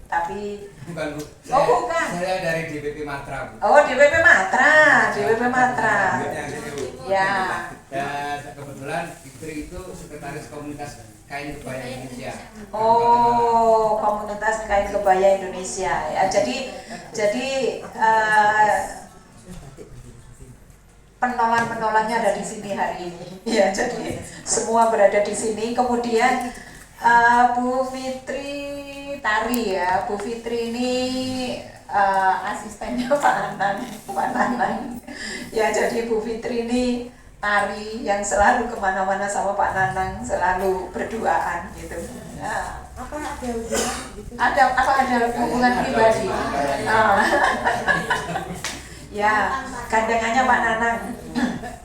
Tapi bukan Bu. Bukan. Saya dari DPP Matra, Bu. Oh, DPP Matra. Ya. Dan kebetulan Fitri itu sekretaris komunitas kain kebaya Indonesia. Oh, komunitas kain kebaya Indonesia ya. Jadi penolan-penolannya ada di sini hari ini. Ya, jadi semua berada di sini. Kemudian Bu Fitri tari ya. Bu Fitri ini asistennya Pak Nanang. Ya, jadi Bu Fitri ini tari yang selalu kemana-mana sama Pak Nanang, selalu berduaan gitu. Nah, ada hubungan pribadi. Ya, gandengannya Pak Nanang.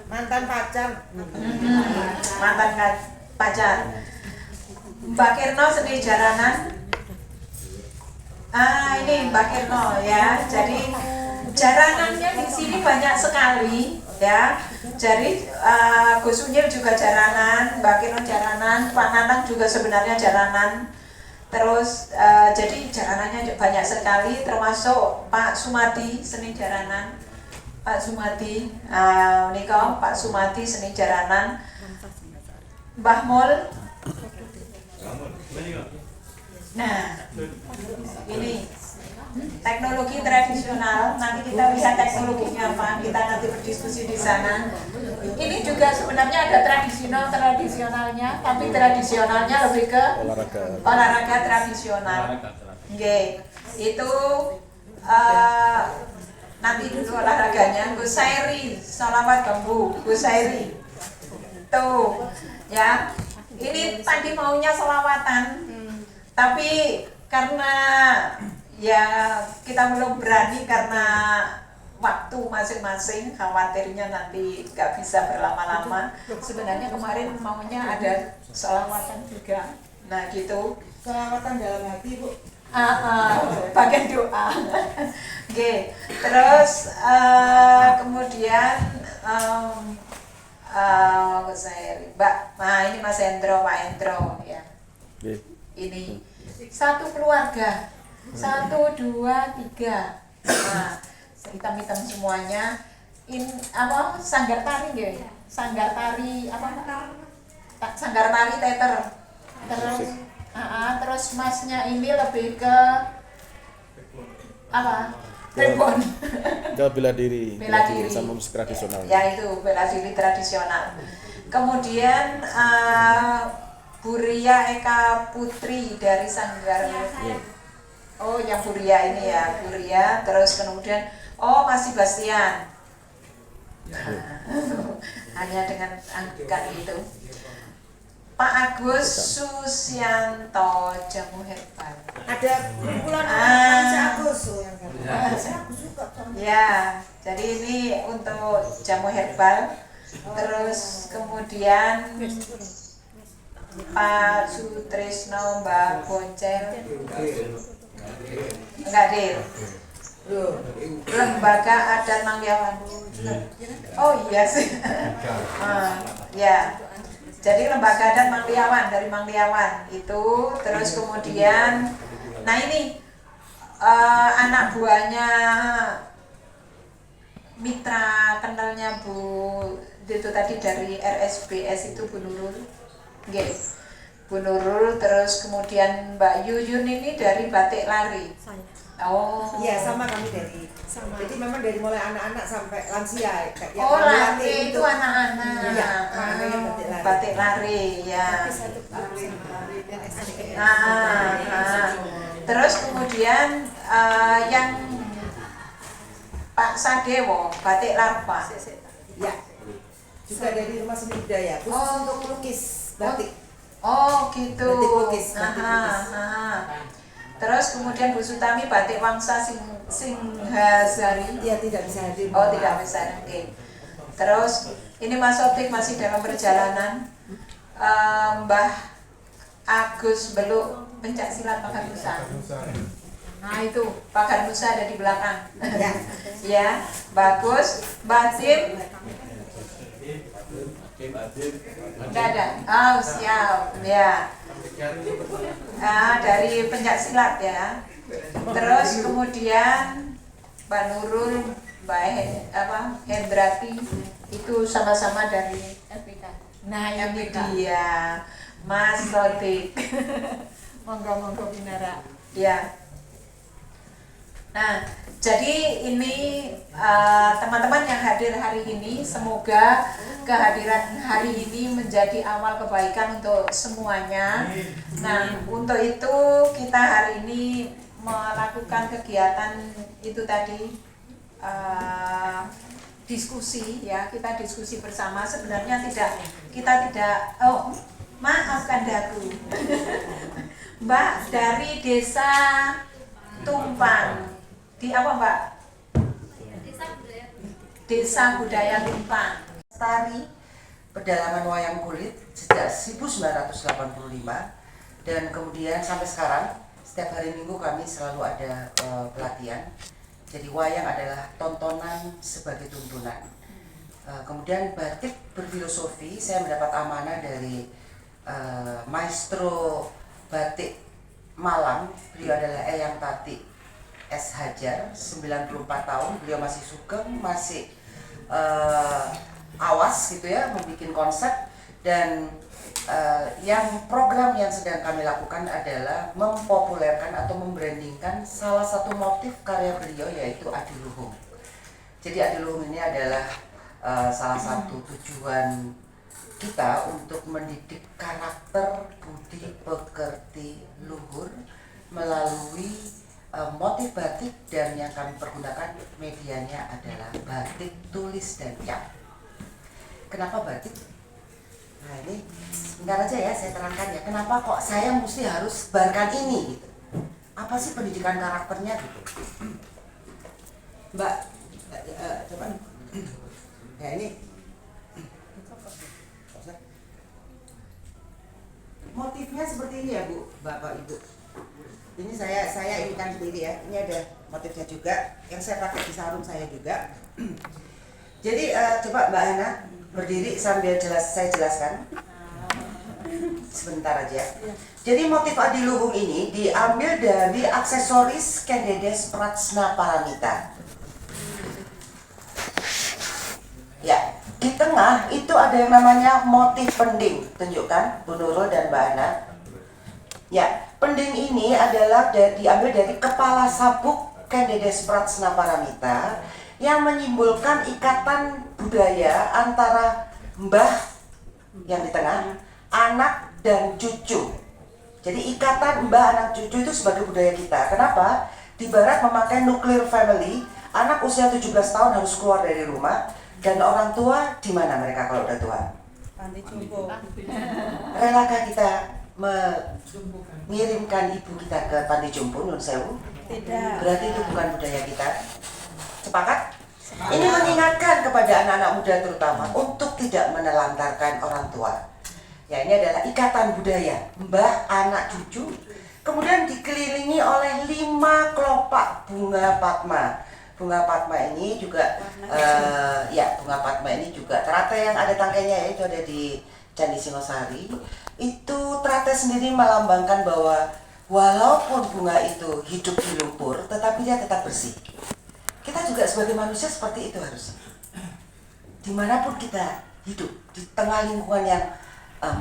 Mantan pacar. Mantan pacar. Mbak Kirno seni jaranan. Ini Mbak Kirno ya. Jadi jaranannya di sini banyak sekali ya. Jadi Gus Unyil juga jaranan, Mbak Kirno jaranan, Pak Nanang juga sebenarnya jaranan. Terus jadi jaranannya banyak sekali, termasuk Pak Sumati seni jaranan. Pak Sumati, Pak Sumati seni jaranan. Mbah Mul. Nah, ini teknologi tradisional. Nanti kita lihat teknologinya apa. Kita nanti berdiskusi di sana. Ini juga sebenarnya ada tradisionalnya, tapi tradisionalnya lebih ke olahraga tradisional. Itu nanti dulu olahraganya Gus Sairi, Salawat Bambu, Gus Sairi. Tuh, ya. Ini tadi maunya selawatan. Tapi karena ya kita belum berani karena waktu masing-masing, khawatirnya nanti nggak bisa berlama-lama. Sebenarnya kemarin maunya ada selawatan juga. Nah gitu. Selawatan dalam hati, Bu. Bagian doa. Oke. Terus kemudian Mbak, ini Mas Hendro, Pak Hendro ya. Ini satu keluarga, 1, 2, 3. Nah, hitam-hitam semuanya. Sanggar tari ya? Sanggar tari Sanggar tari teater. Terus masnya ini lebih ke apa? Rebon. Bela diri sama musik tradisional. Ya itu bela diri tradisional. Kemudian Bu Ria Eka Putri dari Sanggar. Oh, yang Bu Ria ini ya, Bu Ria. Terus kemudian Mas Sebastian. Hanya dengan angkat itu. Pak Agus Susianto Jamu Herbal. Ada kumpulan orang Agus yang ya, jadi ini untuk jamu herbal. Terus kemudian Pak Sutrisno, Mbak Boncel. Enggak, Dil. Lembaga Adat Mangyawan. Oh iya sih. Ya. Jadi Lembaga Adat Mangyawan dari Mangyawan itu. Terus kemudian ini anak buahnya mitra kenalnya Bu itu tadi dari RSBS itu Bu Nurul. Bu Nurul. Terus kemudian Mbak Yuyun ini dari Batik Lari. Iya, sama kami dari. Jadi memang dari mulai anak-anak sampai lansia. Lari itu anak-anak. Iya, Batik Lari ya. Terus kemudian yang Pak Sadewo, batik larva. Ya. Juga dari Rumah Seni Budaya, khusus untuk lukis batik. Oh gitu. Batik lukis, batik Aha, lukis. aha. Terus kemudian Bu Sutami batik Wangsa Singhasari. Ya, tidak bisa hadir. Oh tidak bisa. Oke. Terus ini Mas Optik masih dalam perjalanan. Mbah Agus Beluk pencak silat Pagar Nusa. Nah itu Pagar Nusa ada di belakang. Ya, Ya, bagus. Mbah Tim. Enggak ada. Oh, siap. Ya. Dari pencak silat ya. Terus kemudian Mbak Nurul, Mbak Hendrati itu sama-sama dari FPK. Nah, yang dia Mas Sotik. Monggo Binara. Ya. Nah, jadi ini teman-teman yang hadir hari ini, semoga kehadiran hari ini menjadi awal kebaikan untuk semuanya. Nah, untuk itu kita hari ini melakukan kegiatan itu tadi, diskusi ya, kita diskusi bersama. Sebenarnya kita tidak maafkan daku. Mbak dari desa Tumpang, di apa Mbak? Desa Budaya Tumpang. Tari pedalaman wayang kulit sejak 1985 dan kemudian sampai sekarang setiap hari Minggu kami selalu ada pelatihan. Jadi wayang adalah tontonan sebagai tuntunan. Kemudian batik berfilosofi, saya mendapat amanah dari maestro batik Malang, beliau adalah Eyang Tati S. Hajar, 94 tahun, beliau masih sugeng, masih awas gitu ya, membuat konsep. Dan yang program yang sedang kami lakukan adalah mempopulerkan atau membrandingkan salah satu motif karya beliau, yaitu Adiluhung. Jadi Adiluhung ini adalah salah satu tujuan kita untuk mendidik karakter budi pekerti luhur melalui motif batik, dan yang kami pergunakan medianya adalah batik tulis dan cap. Kenapa batik? Nah ini sebentar aja ya, saya terangkan ya, kenapa kok saya mesti harus sebarkan ini gitu. Apa sih pendidikan karakternya gitu. Mbak, coba. Ya ini motifnya seperti ini ya Bu, Bapak Ibu. Ini saya inikan sendiri ya. Ini ada motifnya juga yang saya pakai di sarung saya juga. Jadi coba Mbak Hana berdiri sambil saya jelaskan. Sebentar aja. Jadi motif Adiluhung ini diambil dari aksesoris Kendedes Pratsna Paramita. Ya, di tengah itu ada yang namanya motif pending. Tunjukkan Bu Nurul dan Mbak Ana. Ya, pending ini adalah diambil dari kepala sabuk Kendedes Pratsna Paramita yang menyimbolkan ikatan budaya antara mbah yang di tengah, anak dan cucu. Jadi ikatan mbah, anak, cucu itu sebagai budaya kita. Kenapa? Di barat memakai nuclear family, anak usia 17 tahun harus keluar dari rumah, dan orang tua di mana mereka kalau udah tua? Panti jompo. Relakah kita mengirimkan ibu kita ke panti jompo, Nun Sewu? Tidak. Berarti itu bukan budaya kita. Sepakat? Ini mengingatkan kepada anak-anak muda terutama untuk tidak menelantarkan orang tua. Ya, ini adalah ikatan budaya, mbah, anak, cucu. Kemudian dikelilingi oleh 5 kelopak bunga padma. Bunga padma ini juga, bunga padma ini juga teratai yang ada tangkainya, ya, itu ada di Candi Singosari. Itu teratai sendiri melambangkan bahwa walaupun bunga itu hidup di lumpur, tetapi dia tetap bersih. Kita juga sebagai manusia seperti itu harusnya. Dimanapun kita hidup, di tengah lingkungan yang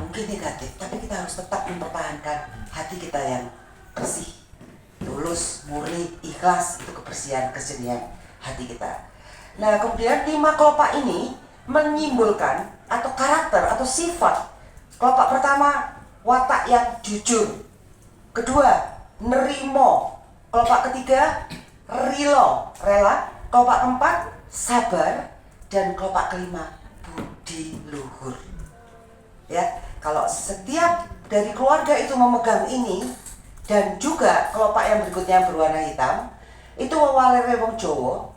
mungkin negatif, tapi kita harus tetap mempertahankan hati kita yang bersih, tulus, murni, ikhlas. Itu kebersihan, kejernihan hati kita. Nah, kemudian 5 kelopak ini menyimbolkan atau karakter atau sifat. Kelopak pertama, watak yang jujur. Kedua, nerimo. Kelopak ketiga, rilo, rela. kelopak keempat sabar, dan kelopak kelima budi luhur. Ya, kalau setiap dari keluarga itu memegang ini, dan juga kelopak yang berikutnya yang berwarna hitam, itu wewalere wong Jawa.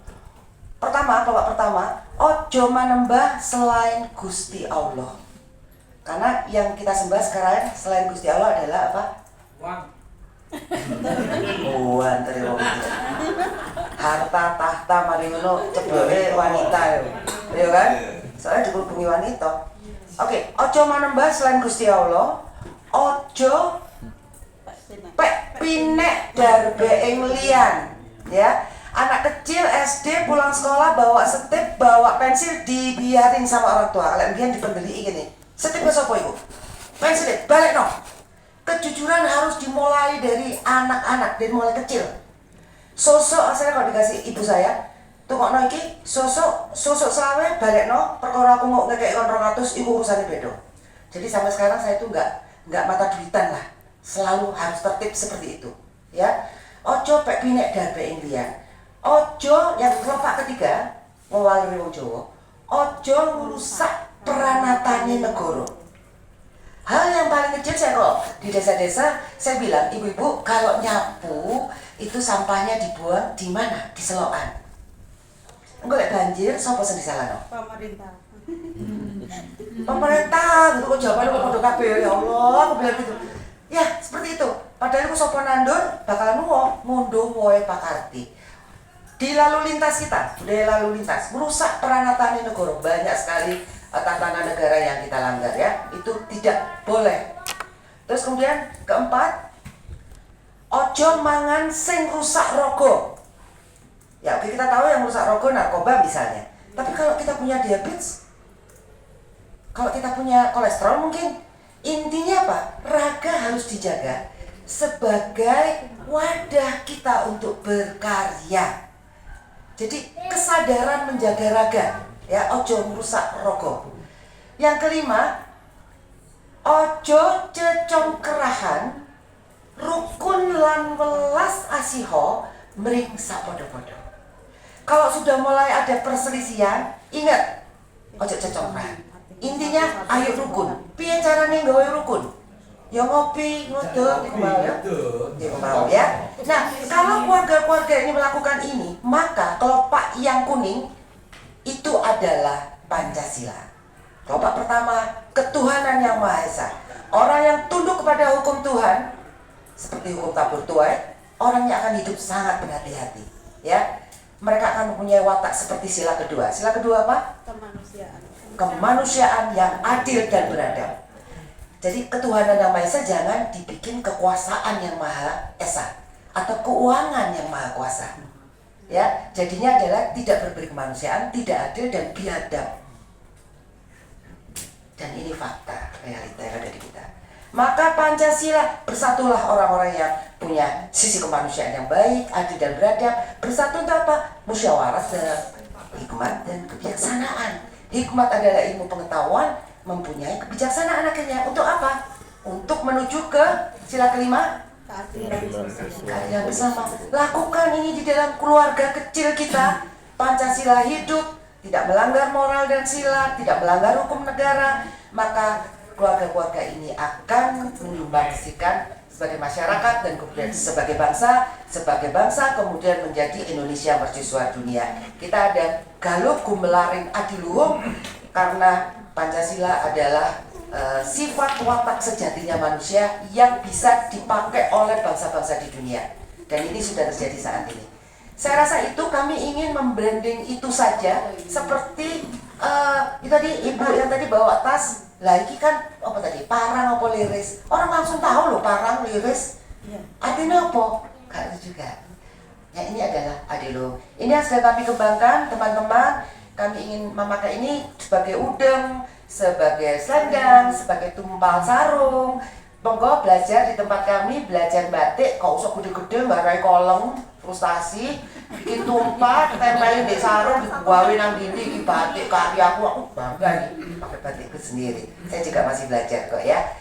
Pertama, kelopak pertama, ojo manembah selain Gusti Allah. Karena yang kita sembah sekarang selain Gusti Allah adalah apa? Uang. Oh, antara wong itu. Harta, tahta, mari ngono ceboke wanita ya kan? Soalnya dikerubungi wanita. Oke, ojo manembah selain Gusti Allah, ojo pek pinek darbe ing liyan, ya. Anak kecil SD pulang sekolah bawa setip, bawa pensil dibiarin sama orang tua. Kalian biar dipendeli gini. Setip ke sapa iku? Pensil balik no. Kejujuran harus dimulai dari anak-anak, dari mulai kecil. Sosok saya kalau dikasih ibu saya, tungokno iki sosok selawe balik no, perkara aku mau ngekek kon 200 iku urusane beda. Jadi sampai sekarang saya itu enggak mata duitan lah. Selalu harus tertib seperti itu, ya. Ojo pek pinek darbe ing liyan. Ojo yang kelopak ketiga, ngewali wong Jawa, ojo ngurusak peranatane negara. Hal yang paling kecil saya kok di desa-desa saya bilang, ibu-ibu kalau nyapu itu sampahnya dibuang di mana? Di selokan. Engko lek banjir sapa sing disalahno? Pemerintah. Pemerintah gitu kok jawabannya kok padha kabeh ya Allah, aku bilang gitu. Ya, seperti itu. Padahal aku sapa nandur bakalan munduh wae pakarti. Di lalu lintas kita, budaya lalu lintas, merusak peranatan negara. Banyak sekali tatanan negara yang kita langgar ya. Itu tidak boleh. Terus kemudian keempat, ojo mangan sing rusak rogo. Ya, oke, kita tahu yang rusak rogo narkoba misalnya. Tapi kalau kita punya diabetes, kalau kita punya kolesterol mungkin, intinya apa? Raga harus dijaga sebagai wadah kita untuk berkarya. Jadi kesadaran menjaga raga, ya, ojo merusak rogo. Yang kelima, ojo cecongkerahan, rukun lan welas asiho mring sapodo-podo. Kalau sudah mulai ada perselisihan, ingat, ojo cecongkerahan. Intinya, ayo rukun. Piye carane gawe rukun? Ya ngopi, ngodot, mau ya. Nah, kalau keluarga-keluarga ini melakukan ini, maka kelopak yang kuning itu adalah Pancasila. Kelopak pertama, ketuhanan yang Maha Esa. Orang yang tunduk kepada hukum Tuhan, seperti hukum tabur tuai, orangnya akan hidup sangat berhati-hati. Ya, mereka akan mempunyai watak seperti sila kedua. Sila kedua apa? Kemanusiaan. Kemanusiaan yang adil dan beradab. Jadi ketuhanan yang Maha Esa jangan dibikin kekuasaan yang Maha Esa atau keuangan yang Maha Kuasa. Ya, jadinya adalah tidak berberi kemanusiaan, tidak adil dan biadab. Dan ini fakta realita yang ada di kita. Maka Pancasila, bersatulah orang-orang yang punya sisi kemanusiaan yang baik, adil dan beradab. Bersatu untuk apa? Musyawarah dalam hikmat dan kebijaksanaan. Hikmat adalah ilmu pengetahuan, mempunyai kebijaksanaan akhirnya. Untuk apa? Untuk menuju ke sila kelima, keadilan bersama. Lakukan ini di dalam keluarga kecil kita. Pancasila hidup, tidak melanggar moral dan sila, tidak melanggar hukum negara, maka keluarga-keluarga ini akan menyumbangsikan sebagai masyarakat dan kemudian sebagai bangsa kemudian menjadi Indonesia mercusuar dunia. Kita ada galuk gumelarin adiluhum karena Pancasila adalah sifat watak sejatinya manusia yang bisa dipakai oleh bangsa-bangsa di dunia. Dan ini sudah terjadi saat ini. Saya rasa itu kami ingin membranding itu saja. Seperti itu tadi ibu yang tadi bawa tas. Lah ini kan apa tadi? Parang apa liris? Orang langsung tahu loh parang liris. Artinya apa? Gak itu juga. Ya ini adalah adilo. Ini yang sedang kami kembangkan teman-teman. Kami ingin memakai ini sebagai udeng, sebagai selendang, sebagai tumpal sarung. Monggo belajar di tempat kami, belajar batik, kok usah gede-gede, barai kolong, frustasi, bikin tumpal, tempelin di sarung, dibuahin nang dinding, batik karyaku, aku bangga nih, pakai batikku sendiri. Saya juga masih belajar kok ya.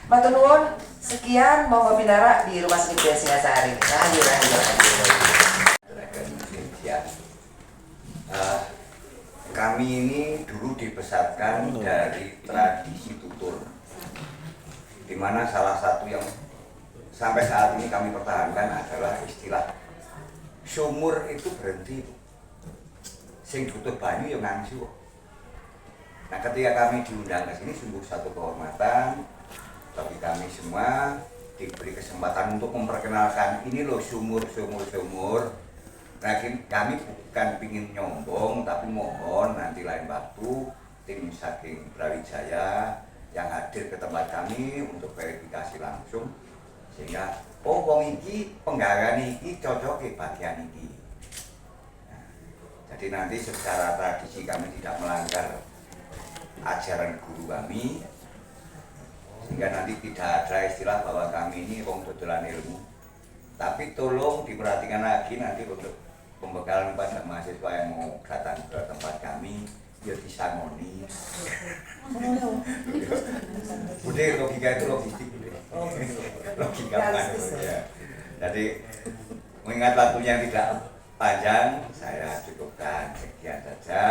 Matur nuwun, sekian, monggo pinara di Rumah Seni Budaya Singasari. Rahayu. Kami ini dulu dibesarkan dari tradisi tutur, di mana salah satu yang sampai saat ini kami pertahankan adalah istilah sumur itu berhenti, sing tutur banyu yang ngangsu. Nah, ketika kami diundang ke sini sungguh satu kehormatan bagi kami semua, diberi kesempatan untuk memperkenalkan ini loh sumur. Nah, kami bukan ingin nyombong, tapi mohon nanti lain waktu tim saking Brawijaya yang hadir ke tempat kami untuk verifikasi langsung, sehingga wong iki penggawean iki cocoke bagian iki. Nah, jadi nanti secara tradisi kami tidak melanggar ajaran guru kami, sehingga nanti tidak ada istilah bahwa kami ini wong dodolan ilmu. Tapi tolong diperhatikan lagi nanti untuk pembekalan pada mahasiswa yang mau datang ke tempat kami, ya disangoni. Bude logika itu logistik, logika ya. Jadi mengingat waktunya yang tidak panjang, saya cukupkan sekian saja.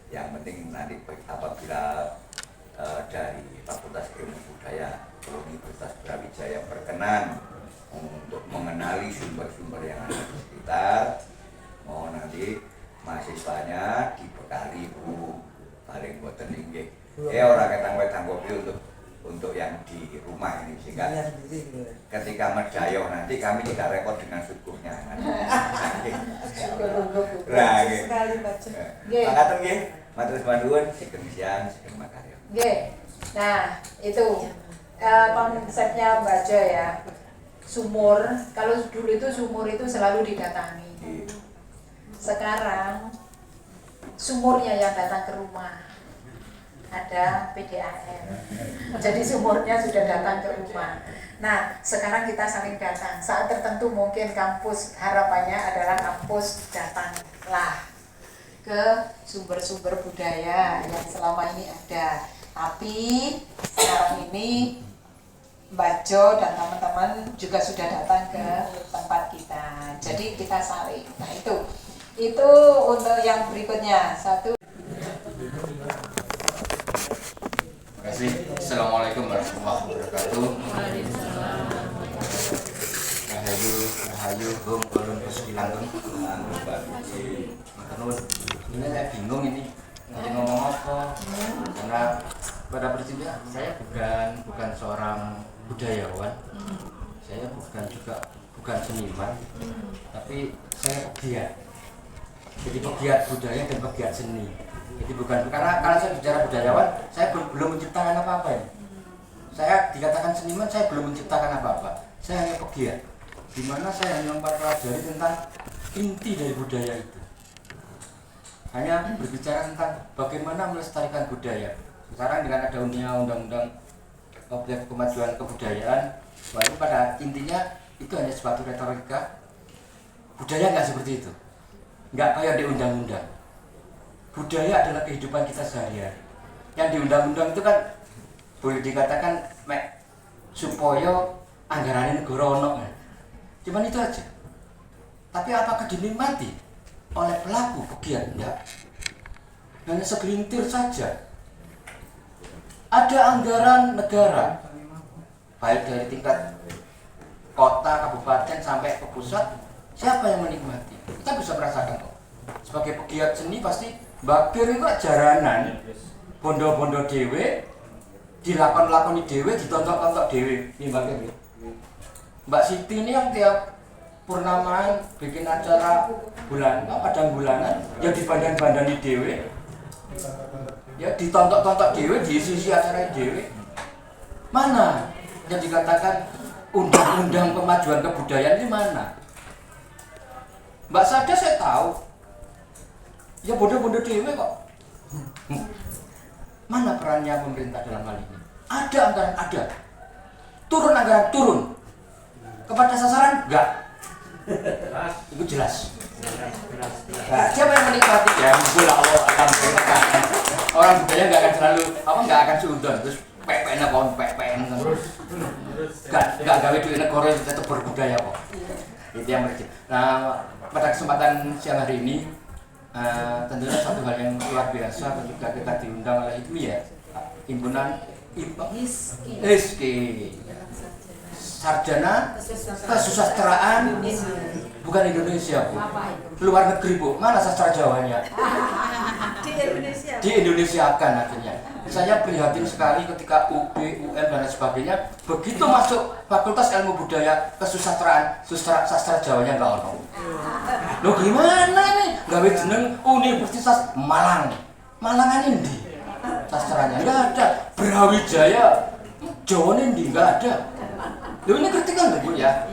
Yang penting nanti apabila dari Fakultas Ilmu Budaya Universitas Brawijaya berkenan untuk mengenali sumber-sumber yang ada di sekitar, mohon nanti mahasiswanya dibekali Bu, paling boten inggih. Orang ketang-ketang kopi untuk yang di rumah ini, sehingga ketika merjayo nanti kami tidak rekod dengan sukunya. Nah, makasih nggih. Matur nuwun, sugeng siang, sugeng makarya. Nggih. Nah, itu konsepnya baca ya. Sumur, kalau dulu itu sumur itu selalu didatangi. Sekarang sumurnya yang datang ke rumah. Ada PDAM. Jadi sumurnya sudah datang ke rumah. Nah, sekarang kita saling datang. Saat tertentu mungkin kampus harapannya adalah kampus datanglah ke sumber-sumber budaya yang selama ini ada. Tapi sekarang ini Mbak Jo dan teman-teman juga sudah datang ke tempat kita. Jadi kita saling. Nah, itu untuk yang berikutnya. Satu. Terima kasih. Assalamualaikum warahmatullahi wabarakatuh. Rahayu, Bung, Kolon, Kesukilantung. Ini saya bingung ini nanti ngomong apa, karena pada prinsipnya saya bukan seorang budayawan, saya bukan seniman, tapi saya pegiat. Jadi pegiat budaya dan pegiat seni. Jadi bukan karena kalau saya bicara budayawan, saya belum menciptakan apa-apa ya. Saya dikatakan seniman, saya belum menciptakan apa-apa. Saya hanya pegiat, di mana saya hanya mempelajari tentang inti dari budaya itu. Hanya berbicara tentang bagaimana melestarikan budaya. Sekarang dengan ada undang-undang objek kemajuan kebudayaan, walaupun pada intinya itu hanya suatu retorika. Budaya nggak seperti itu, nggak kayak di undang-undang. Budaya adalah kehidupan kita sehari-hari. Yang di undang-undang itu kan boleh dikatakan supaya anggaran negara ono. Cuman itu aja. Tapi apakah dinikmati oleh pelaku pegiat? Enggak. Hanya segelintir saja. Ada anggaran negara, baik dari tingkat kota, kabupaten sampai ke pusat. Siapa yang menikmati? Kita bisa merasakan kok. Sebagai pegiat seni pasti bakir itu jaranan, bondo-bondo dewe, dilakon-lakoni dewe, ditontok-tontok dewe. Ini bakir. Mbak Siti ini yang tiap purnamaan bikin acara padang bulanan, yang dibandan-bandani dewe, ya ditontok-tontok dewe, diisi acara dewe. Mana yang dikatakan undang-undang kemajuan kebudayaan ini mana? Mbak Sada saya tahu, ya bodoh-bodoh dewe kok. Mana perannya pemerintah dalam hal ini? Ada anggaran, ada. Turun anggaran, turun. Kepada sasaran, enggak. Itu jelas. Nah, siapa yang menikmati? Ya, Allah, alhamdulillah. Orang budaya enggak akan selalu, enggak akan suudon, terus pepena pohon pepen. Enggak gawe duit negara tetap berbudaya kok. Itu yang berarti. Nah, pada kesempatan siang hari ini, tentunya satu hal yang luar biasa ketika kita diundang oleh IPMI ya, himpunan HISKI, sarjana kesusastraan bukan Indonesia Bu, luar negeri Bu, mana sastra Jawanya? Di Indonesia kan akhirnya. Saya prihatin sekali ketika UB, UM dan lain sebagainya begitu masuk Fakultas Ilmu Budaya Kesusastraan, sastra Jawanya nggak ono. Loh gimana nih? Gawe jeneng Universitas Malang. Malangan endi? Sastranya nggak ada. Brawijaya, Jawa endi nggak ada. Loh ini kritikan Bu ya?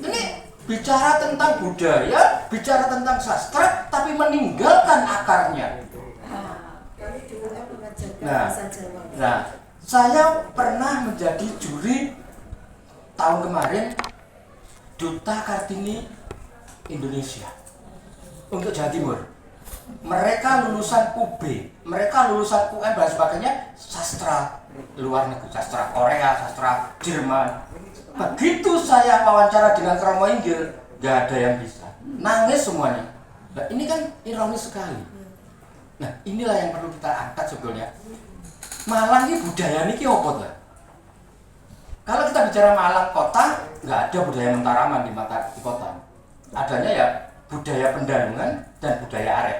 Ini bicara tentang budaya, bicara tentang sastra, tapi meninggalkan akarnya. Nah, saya pernah menjadi juri tahun kemarin Duta Kartini Indonesia untuk Jawa Timur. Mereka lulusan UB, mereka lulusan UM dan sebagainya, sastra luar negeri, sastra Korea, sastra Jerman. Begitu saya wawancara dengan Kromo Inggil, gak ada yang bisa, nangis semuanya. Nah, ini kan ironis sekali. Nah, inilah yang perlu kita angkat sebetulnya. Malang ini budaya ini apa tuh? Kalau kita bicara Malang kota, nggak ada budaya Mentaraman di kota. Adanya ya budaya Pendalungan dan budaya Arek.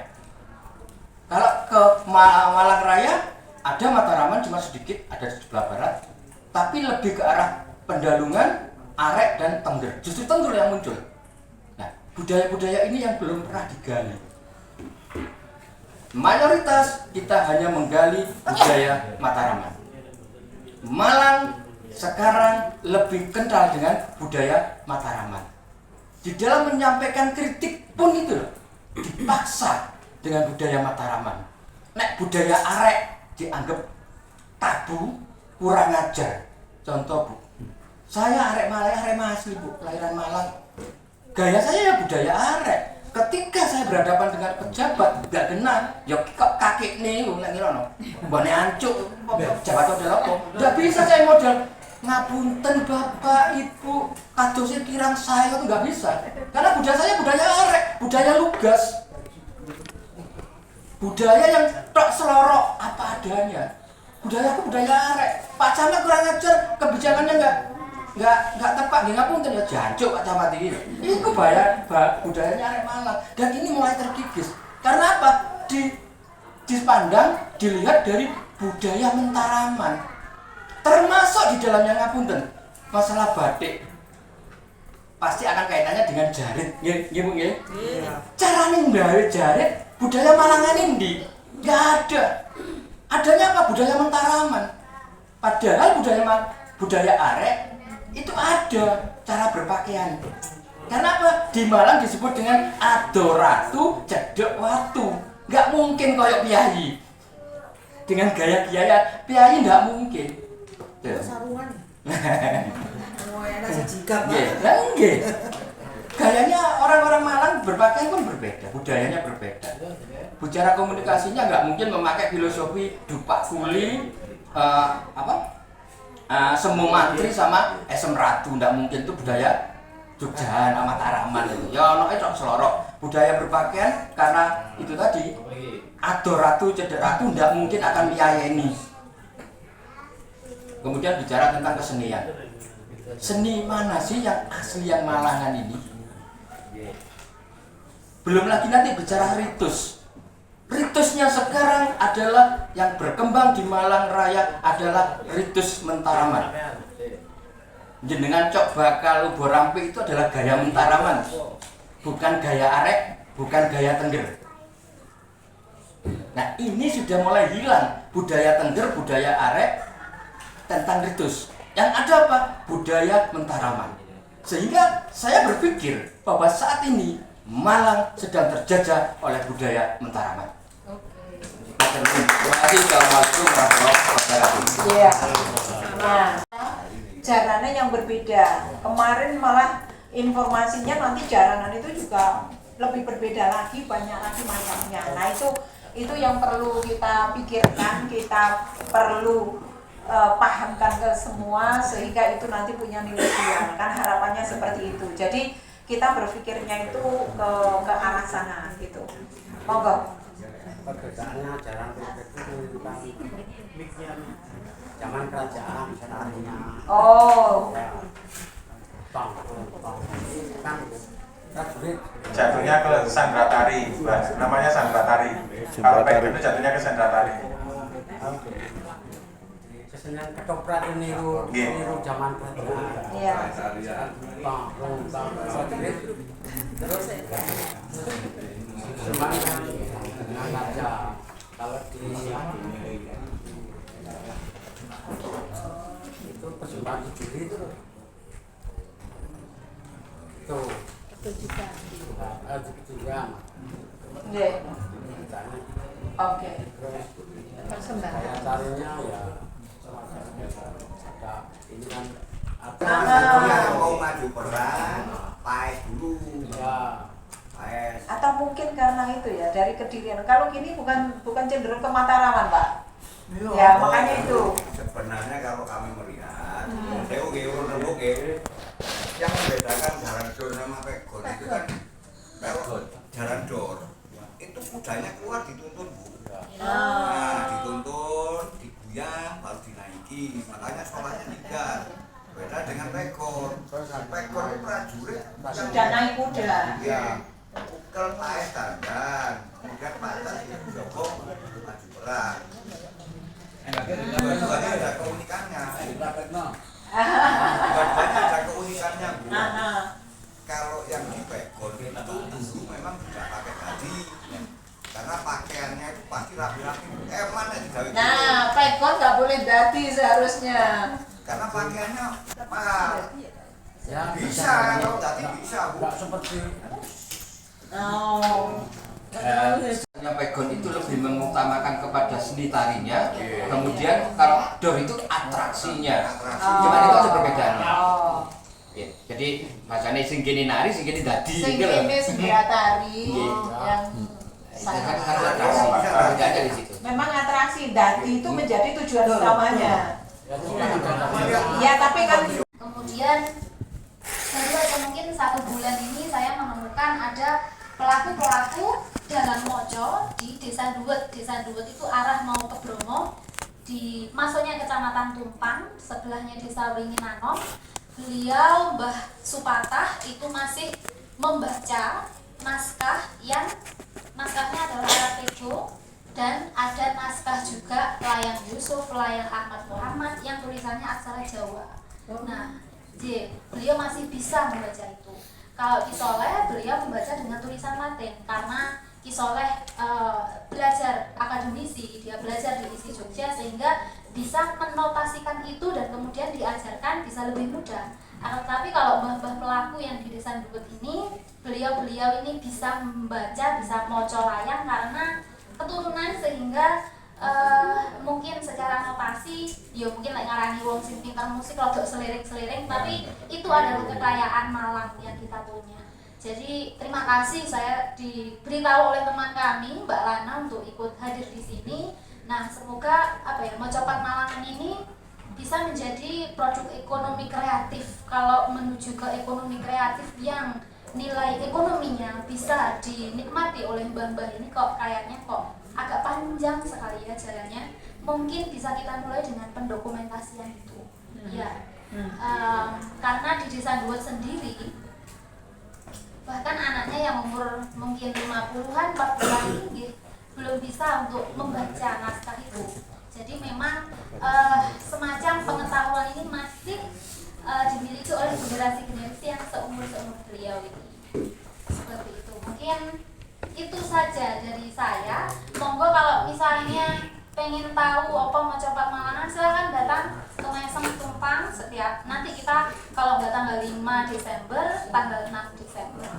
Kalau ke Malang Raya, ada Mataraman cuma sedikit, ada di sebelah barat, tapi lebih ke arah Pendalungan, Arek dan Tengger. Justru Tengger yang muncul. Nah, budaya-budaya ini yang belum pernah digali. Mayoritas kita hanya menggali budaya Mataraman. Malang sekarang lebih kental dengan budaya Mataraman. Di dalam menyampaikan kritik pun itu dipaksa dengan budaya Mataraman. Nek budaya Arek dianggap tabu, kurang ajar. Contoh Bu, saya Arek Malang, Arek asli Bu, kelahiran Malang. Gaya saya ya budaya Arek. Ketika saya berhadapan dengan pejabat, gak kena, ya kok kakek nih, lagi nono, bane ancuk, jabat model apa? Gak bisa saya model ngapunten bapak ibu, kadosnya kirang saya itu gak bisa, karena budaya saya budaya Arek, budaya lugas, budaya yang tok selorok apa adanya. Budaya aku budaya Arek. Pak Camat kurang ajar, kebijakannya nggak tepat, nggak pun ya jancuk Pak Camat ini. Itu budayanya Arek Malang dan ini mulai terkikis. Karena apa? Dipandang, dilihat dari budaya Mentaraman. Termasuk di dalamnya ngapunten masalah batik. Pasti akan kaitannya dengan jarit, nggih Bu nggih. Carane nggawe jarit budaya Malangan endi? Nggak ada. Adanya apa? Budaya Mentaraman. Padahal budaya Arek itu ada cara berpakaian. Karena apa? Di Malang disebut dengan adoratu cedek watu. Nggak mungkin koyok piyayi. Dengan gaya-gaya piyayi nggak mungkin. Sarungan. Gayanya orang-orang Malang berpakaian pun berbeda, budayanya berbeda. Bicara komunikasinya nggak mungkin memakai filosofi dupak kuli, semu mantri sama esem ratu, nggak mungkin. Itu budaya Jogja, Mataraman itu. Ya ono itu selorok budaya berpakaian karena itu tadi adoratu cedek ratu nggak mungkin akan miyayeni. Kemudian bicara tentang kesenian. Seni mana sih yang asli yang Malangan ini? Belum lagi nanti bicara ritus. Ritusnya sekarang adalah yang berkembang di Malang Raya adalah ritus Mentaraman. Jenengan cok bakal ubur rampe itu adalah gaya Mentaraman, bukan gaya Arek, bukan gaya Tengger. Nah ini sudah mulai hilang budaya Tengger, budaya Arek tentang ritus. Yang ada apa? Budaya Mentaraman. Sehingga saya berpikir bahwa saat ini Malang sedang terjajah oleh budaya Mentaraman. Terima kasih. Assalamualaikum warahmatullahi wabarakatuh. Iya. Nah, jaranan yang berbeda. Kemarin malah informasinya nanti jaranan itu juga lebih berbeda lagi, banyak lagi macamnya. Nah itu yang perlu kita pikirkan, kita perlu pahamkan ke semua sehingga itu nanti punya nilai jual. Kan harapannya seperti itu. Jadi kita berpikirnya itu ke arah sana gitu. Monggo. Perbedaannya ajaran Kristen itu tentang zaman kerajaan sebenarnya. Oh. Ya. Kan prajurit Jatuhnya ke Sandratari, Mas. Namanya Sandratari. Kalau Pegon itu jatuhnya ke Sandratari. kesenian ketoprak niru zaman kerajaan. Iya. Prajurit terus semangat dengan raja. Kalau di itu persembahan diri itu tuh ketujuan Nggih. Oke. persembahan daya tarinya ya ada ini kan yang mau maju perang paes dulu ya paes. Atau mungkin karena itu ya dari Kedirian. Kalau gini bukan cenderung ke Mataraman, Pak. Ya, makanya itu. Sebenarnya kalau kami melihat yang membedakan jalan dor sama pegon itu kan kalau jalan dor itu kudanya keluar dituntun, Bu. Nah, dituntun, diguyah, baru dinaiki. Makanya sekolahnya nyegar. Beda dengan pegon. Pegon itu prajurit Sudah naik kuda. Ya, ukel paes dandan, kemudian patas itu jokong maju perang. Dua-duanya ada keunikannya. Dua-duanya ada keunikannya, Bu. Kalau yang di pegon itu dulu memang tidak pakai gaji, karena pakaiannya itu pasti rapi-rapi. Eman yang digawe. Nah, pegon nggak boleh dadi seharusnya. Karena pakaiannya mahal. ya Bisa, kalau tadi bisa, Bu. nggak seperti Oh. Yang pegon itu lebih mengutamakan kepada seni tarinya, kemudian kalau dor itu atraksinya. Cuman itu ada perbedaannya. Oh. Ya, jadi makanya sing kene nari, sing kene dadi Sing gitu loh. ini segera tari yang Itu kan harus atraksi. Perbedaannya di situ. memang atraksi dadi itu menjadi tujuan utamanya. Ya, tapi kan Kemudian baru aja mungkin 1 bulan ini saya menemukan ada pelaku-pelaku dalam moco di Desa Duet. Desa Duet itu arah mau ke Bromo, di masuknya Kecamatan Tumpang, sebelahnya Desa Winginano. Beliau Mbah Supatah itu masih membaca naskah yang naskahnya adalah Arapejo, dan ada naskah juga Layang Yusuf, Layang Ahmad Muhammad yang tulisannya aksara Jawa. Nah, beliau masih bisa membaca itu. Kalau Ki Soleh, beliau membaca dengan tulisan Latin karena Ki Soleh belajar akademisi, dia belajar di ISI Jogja sehingga bisa menotasikan itu dan kemudian diajarkan bisa lebih mudah. Tetapi kalau mbah-mbah pelaku yang di Desa Duet ini, beliau ini bisa membaca, bisa moco layang karena keturunan sehingga mungkin secara notasi ya mungkin ngarani wong sing pintar musik rodok seliring-seliring, tapi itu adalah kekayaan Malang yang kita punya. Jadi terima kasih saya diberitahu oleh teman kami Mbak Lana untuk ikut hadir di sini. Nah, semoga Mocopat Malangan ini bisa menjadi produk ekonomi kreatif. Kalau menuju ke ekonomi kreatif yang nilai ekonominya bisa dinikmati oleh mbah-mbah ini kok kayaknya kok agak panjang sekali ya jalannya. Mungkin bisa kita mulai dengan pendokumentasian itu. Ya, karena di Desa Duet sendiri bahkan anaknya yang umur mungkin 50-an, 40-an ini belum bisa untuk membaca naskah itu. Jadi memang semacam pengetahuan ini masih dimiliki oleh generasi-generasi yang seumur beliau ini. Seperti itu. Mungkin itu saja dari saya. Monggo kalau misalnya pengen tahu apa Mocopat Malangan, silahkan datang ke Mesem Tumpang setiap nanti kita kalau nggak tanggal 5 Desember, tanggal 6 Desember.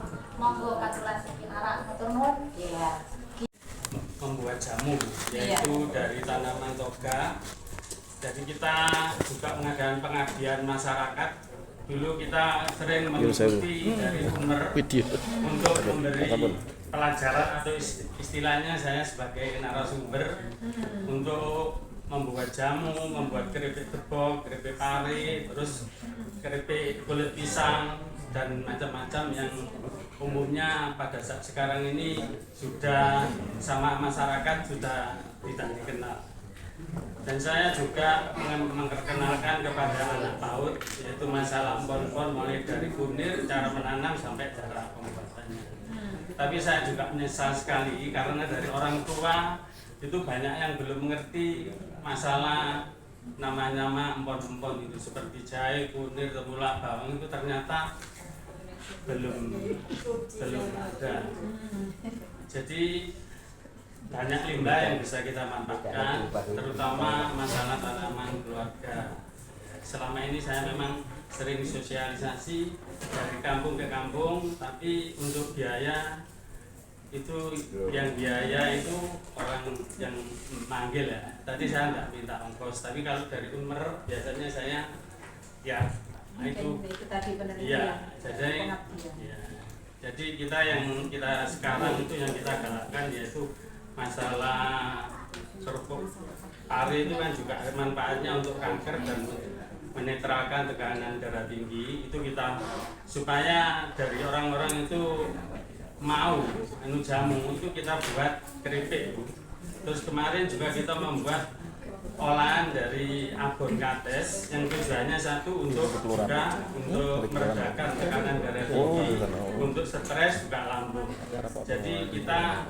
Monggo katulasi kinara matur nuwun. Iya. Membuat jamu yaitu dari tanaman toga. Jadi kita juga mengadakan pengabdian masyarakat. Dulu kita sering mengikuti dari Umer untuk memberi pelajaran atau istilahnya saya sebagai narasumber untuk membuat jamu, membuat keripik gebok, keripik pari, terus keripik kulit pisang dan macam-macam yang umumnya pada saat sekarang ini sudah sama masyarakat sudah tidak dikenal. Dan saya juga memperkenalkan kepada anak PAUD yaitu masalah empon-empon mulai dari kunir, cara menanam sampai cara pembuatannya. Tapi saya juga menyesal sekali karena dari orang tua itu banyak yang belum mengerti masalah nama-nama empon-empon itu seperti jahe, kunir, temulak, bawang itu ternyata belum ada. Jadi banyak limbah yang bisa kita manfaatkan, terutama masalah tanaman keluarga. Selama ini saya memang sering sosialisasi dari kampung ke kampung, tapi untuk biaya itu yang biaya itu orang yang manggil ya. Tadi saya nggak minta ongkos, tapi kalau dari Unmer biasanya saya ya itu iya. Jadi kita yang kita sekarang itu yang kita galakkan yaitu masalah serpuk pari itu kan juga manfaatnya untuk kanker dan menetralkan tekanan darah tinggi. Itu kita supaya dari orang-orang itu mau jamu itu kita buat keripik. Terus kemarin juga kita membuat olahan dari abon kates yang tujuannya satu untuk juga untuk meredakan tekanan darah tinggi, untuk stres juga lambung. Jadi kita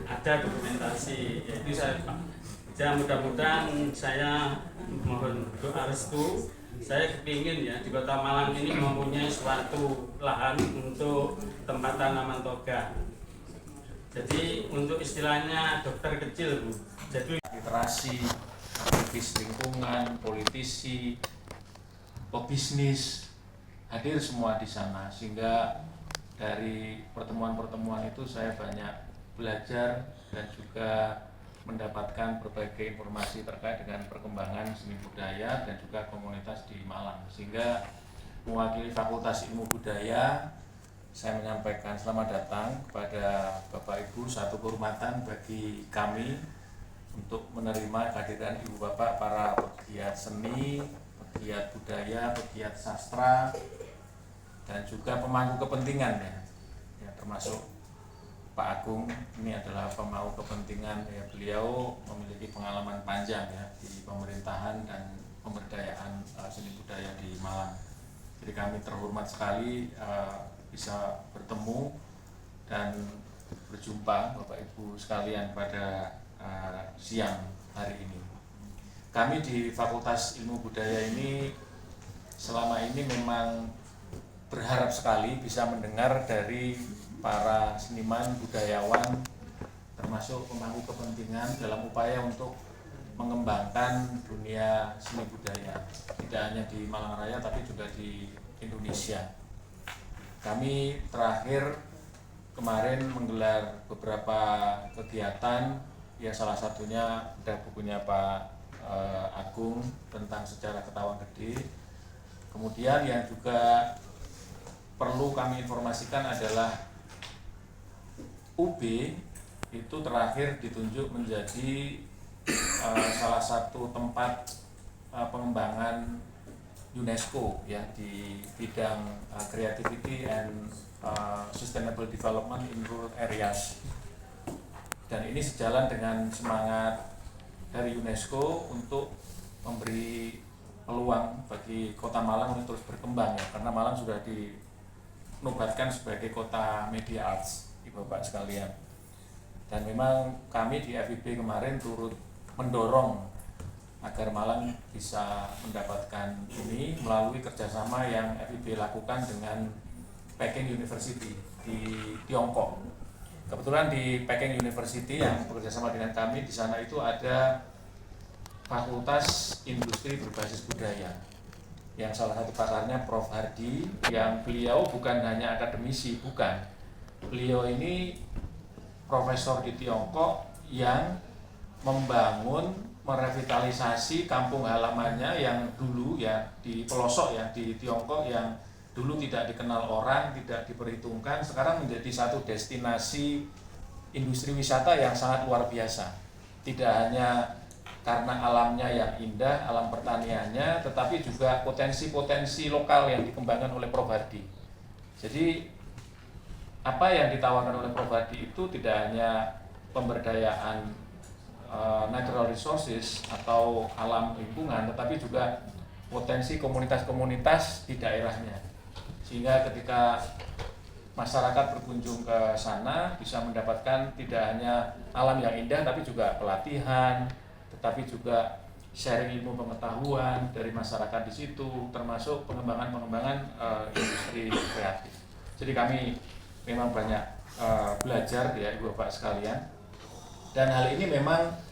ada dokumentasi, yaitu saya mudah-mudahan saya mohon doa restu. Saya kepingin ya di Kota Malang ini mempunyai suatu lahan untuk tempat tanaman toga. Jadi untuk istilahnya dokter kecil Bu. Jadi literasi, aktivis lingkungan, politisi, pebisnis hadir semua di sana, sehingga dari pertemuan-pertemuan itu saya banyak belajar dan juga mendapatkan berbagai informasi terkait dengan perkembangan seni budaya dan juga komunitas di Malang. Sehingga mewakili Fakultas Ilmu Budaya, saya menyampaikan selamat datang kepada Bapak Ibu, satu kehormatan bagi kami untuk menerima kehadiran Ibu Bapak para pegiat seni, pegiat budaya, pegiat sastra, dan juga pemangku kepentingan ya termasuk Pak Agung. Ini adalah pemangku kepentingan ya, beliau memiliki pengalaman panjang ya di pemerintahan dan pemberdayaan seni budaya di Malang. Jadi kami terhormat sekali bisa bertemu dan berjumpa Bapak Ibu sekalian pada siang hari ini. Kami di Fakultas Ilmu Budaya ini selama ini memang berharap sekali bisa mendengar dari para seniman budayawan termasuk pemangku kepentingan dalam upaya untuk mengembangkan dunia seni budaya tidak hanya di Malang Raya tapi juga di Indonesia. Kami terakhir kemarin menggelar beberapa kegiatan, ya salah satunya ada bukunya Pak Agung tentang sejarah Ketawang Gede. Kemudian yang juga perlu kami informasikan adalah UB itu terakhir ditunjuk menjadi salah satu tempat pengembangan UNESCO ya di bidang creativity and sustainable development in rural areas. Dan ini sejalan dengan semangat dari UNESCO untuk memberi peluang bagi Kota Malang untuk terus berkembang ya, karena Malang sudah dinobatkan sebagai kota media arts, Ibu Bapak sekalian. Dan memang kami di FIB kemarin turut mendorong agar Malang bisa mendapatkan ini melalui kerjasama yang FIB lakukan dengan Peking University di Tiongkok. Kebetulan di Peking University yang bekerjasama dengan kami di sana itu ada Fakultas Industri Berbasis Budaya yang salah satu pakarnya Prof. Hardi, yang beliau bukan hanya akademisi, bukan. Beliau ini profesor di Tiongkok yang membangun, merevitalisasi kampung halamannya yang dulu ya di pelosok ya di Tiongkok yang dulu tidak dikenal orang, tidak diperhitungkan, sekarang menjadi satu destinasi industri wisata yang sangat luar biasa. Tidak hanya karena alamnya yang indah, alam pertaniannya, tetapi juga potensi-potensi lokal yang dikembangkan oleh Prof. Hardi. Jadi apa yang ditawarkan oleh Prof Hadi itu tidak hanya pemberdayaan natural resources atau alam lingkungan, tetapi juga potensi komunitas-komunitas di daerahnya, sehingga ketika masyarakat berkunjung ke sana bisa mendapatkan tidak hanya alam yang indah, tapi juga pelatihan, tetapi juga sharing ilmu pengetahuan dari masyarakat di situ, termasuk pengembangan industri kreatif. Jadi kami memang banyak belajar ya Ibu Bapak sekalian, dan hal ini memang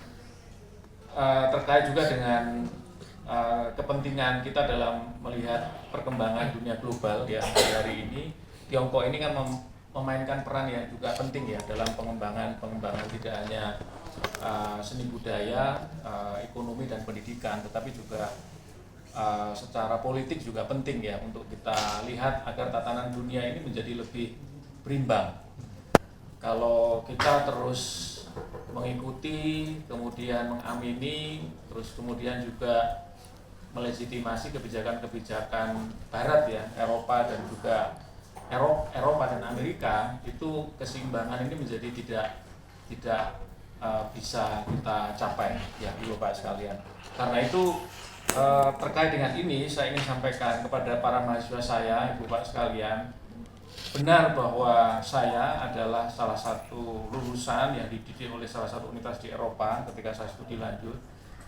terkait juga dengan kepentingan kita dalam melihat perkembangan dunia global ya hari ini. Tiongkok ini kan memainkan peran yang juga penting ya dalam pengembangan tidak hanya seni budaya, ekonomi dan pendidikan, tetapi juga secara politik juga penting ya untuk kita lihat agar tatanan dunia ini menjadi lebih berimbang. Kalau kita terus mengikuti, kemudian mengamini, terus kemudian juga melegitimasi kebijakan-kebijakan Barat ya, Eropa dan juga Eropa dan Amerika, itu keseimbangan ini menjadi tidak bisa kita capai ya Ibu Bapak sekalian. Karena itu terkait dengan ini saya ingin sampaikan kepada para mahasiswa saya, Ibu Bapak sekalian, benar bahwa saya adalah salah satu lulusan yang dididik oleh salah satu universitas di Eropa ketika saya studi lanjut.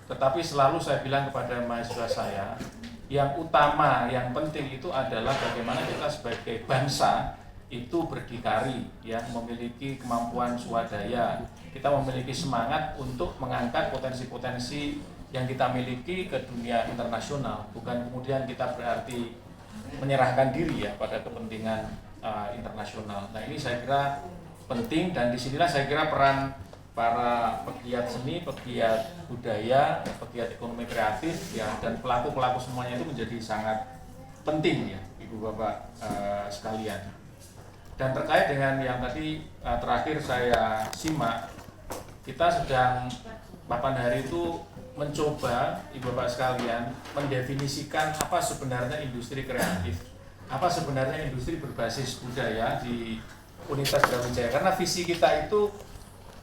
Tetapi selalu saya bilang kepada mahasiswa saya, yang utama, yang penting itu adalah bagaimana kita sebagai bangsa itu berdikari, ya, memiliki kemampuan swadaya. Kita memiliki semangat untuk mengangkat potensi-potensi yang kita miliki ke dunia internasional. Bukan kemudian kita berarti menyerahkan diri ya pada kepentingan internasional. Nah ini saya kira penting, dan disinilah saya kira peran para pegiat seni, pegiat budaya, pegiat ekonomi kreatif ya, dan pelaku-pelaku semuanya itu menjadi sangat penting ya Ibu Bapak sekalian. Dan terkait dengan yang tadi terakhir saya simak, kita sedang 8 hari itu mencoba Ibu Bapak sekalian mendefinisikan apa sebenarnya industri kreatif, apa sebenarnya industri berbasis budaya di Universitas Brawijaya. Karena visi kita itu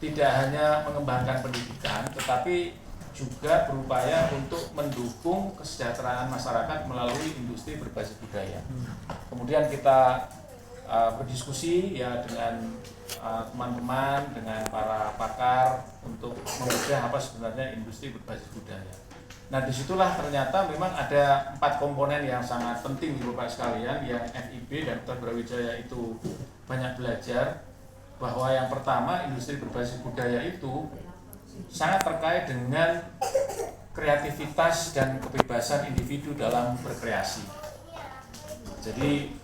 tidak hanya mengembangkan pendidikan, tetapi juga berupaya untuk mendukung kesejahteraan masyarakat melalui industri berbasis budaya. Kemudian kita berdiskusi ya dengan teman-teman, dengan para pakar untuk membedah apa sebenarnya industri berbasis budaya. Nah disitulah ternyata memang ada 4 komponen yang sangat penting Ibu Bapak sekalian, yang FIB dan Universitas Brawijaya itu banyak belajar. Bahwa yang pertama, industri berbasis budaya itu sangat terkait dengan kreativitas dan kebebasan individu dalam berkreasi. Jadi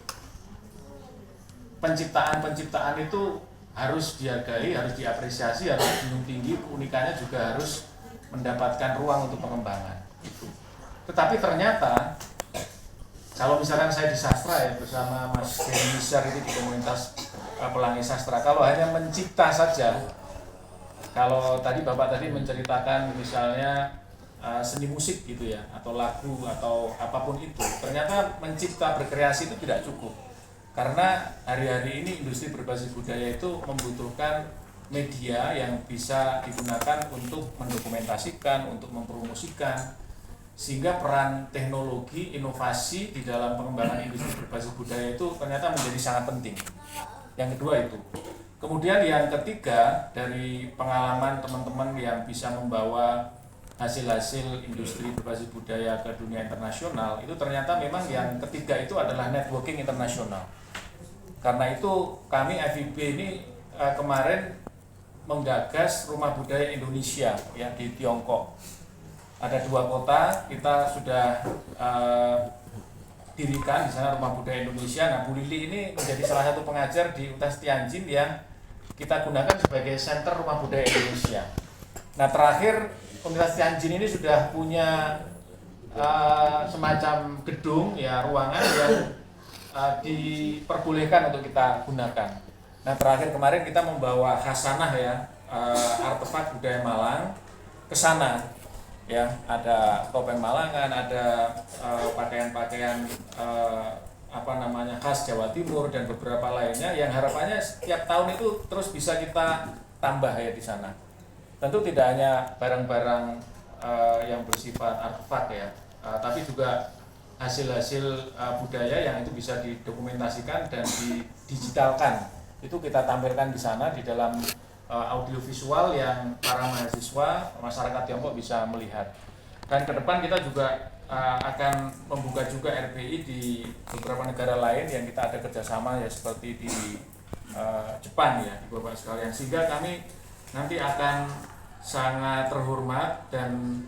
penciptaan itu harus dihargai, harus diapresiasi, harus junjung tinggi, keunikannya juga harus mendapatkan ruang untuk pengembangan. Tetapi ternyata kalau misalkan saya di sastra ya bersama Mas Denny Misar itu di komunitas Pelangi Sastra, kalau hanya mencipta saja, kalau tadi Bapak tadi menceritakan misalnya seni musik gitu ya, atau lagu atau apapun itu, ternyata mencipta berkreasi itu tidak cukup. Karena hari-hari ini industri berbasis budaya itu membutuhkan media yang bisa digunakan untuk mendokumentasikan, untuk mempromosikan, sehingga peran teknologi, inovasi di dalam pengembangan industri berbasis budaya itu ternyata menjadi sangat penting. Yang kedua itu. Kemudian yang ketiga, dari pengalaman teman-teman yang bisa membawa hasil-hasil industri berbasis budaya ke dunia internasional, itu ternyata memang yang ketiga itu adalah networking internasional. Karena itu kami FIB ini kemarin menggagas Rumah Budaya Indonesia ya di Tiongkok. Ada 2 kota, kita sudah dirikan di sana Rumah Budaya Indonesia. Nah, Bu Lili ini menjadi salah satu pengajar di Universitas Tianjin yang kita gunakan sebagai center Rumah Budaya Indonesia. Nah, terakhir Universitas Tianjin ini sudah punya semacam gedung ya, ruangan yang diperbolehkan untuk kita gunakan. Nah, terakhir kemarin kita membawa khasanah ya, artefak budaya Malang ke sana. Ya, ada topeng Malangan, ada pakaian-pakaian khas Jawa Timur dan beberapa lainnya yang harapannya setiap tahun itu terus bisa kita tambah ya di sana. Tentu tidak hanya barang-barang yang bersifat artefak ya, tapi juga hasil-hasil budaya yang itu bisa didokumentasikan dan didigitalkan. Itu kita tampilkan di sana di dalam audiovisual yang para mahasiswa masyarakat Tiongkok bisa melihat. Dan ke depan kita juga akan membuka juga RBI di beberapa negara lain yang kita ada kerjasama ya, seperti di Jepang ya, Bapak sekalian, sehingga kami nanti akan sangat terhormat dan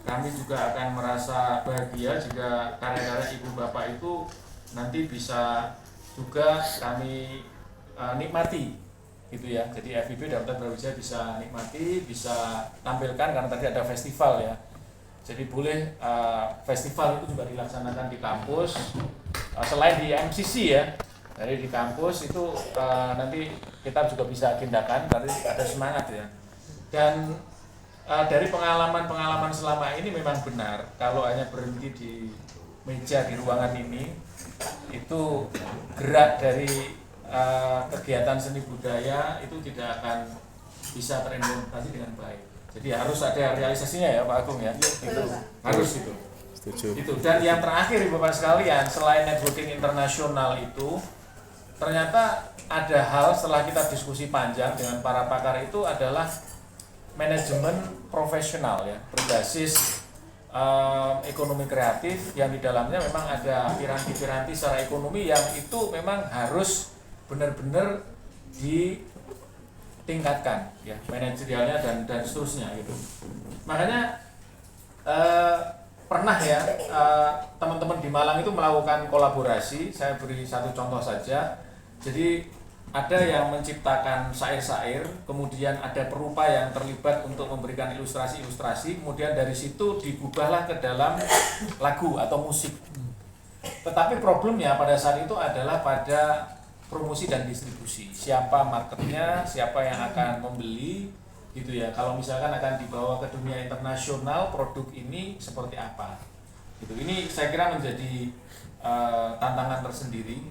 kami juga akan merasa bahagia jika karya-karya ibu bapak itu nanti bisa juga kami nikmati gitu ya. Jadi FIB Darurat Brawijaya bisa nikmati, bisa tampilkan karena tadi ada festival ya. Jadi boleh festival itu juga dilaksanakan di kampus selain di MCC ya. Dari di kampus itu nanti kita juga bisa agendakan, tadi ada semangat ya. Dan dari pengalaman-pengalaman selama ini memang benar kalau hanya berhenti di meja di ruangan ini itu gerak dari kegiatan seni budaya itu tidak akan bisa terimplementasi dengan baik. Jadi harus ada realisasinya ya Pak Agung ya. Itu harus itu. Setuju. Itu. Dan yang terakhir Bapak sekalian, selain networking internasional itu ternyata ada hal setelah kita diskusi panjang dengan para pakar itu adalah manajemen profesional ya, berbasis ekonomi kreatif yang di dalamnya memang ada piranti-piranti secara ekonomi yang itu memang harus benar-benar ditingkatkan ya, manajerialnya dan seterusnya gitu. Makanya pernah ya teman-teman di Malang itu melakukan kolaborasi. Saya beri satu contoh saja. Jadi ada yang menciptakan syair-syair, kemudian ada perupa yang terlibat untuk memberikan ilustrasi-ilustrasi, kemudian dari situ digubahlah ke dalam lagu atau musik. Tetapi problemnya pada saat itu adalah pada promosi dan distribusi. Siapa marketnya, siapa yang akan membeli, gitu ya. Kalau misalkan akan dibawa ke dunia internasional, produk ini seperti apa? Gitu. Ini saya kira menjadi tantangan tersendiri,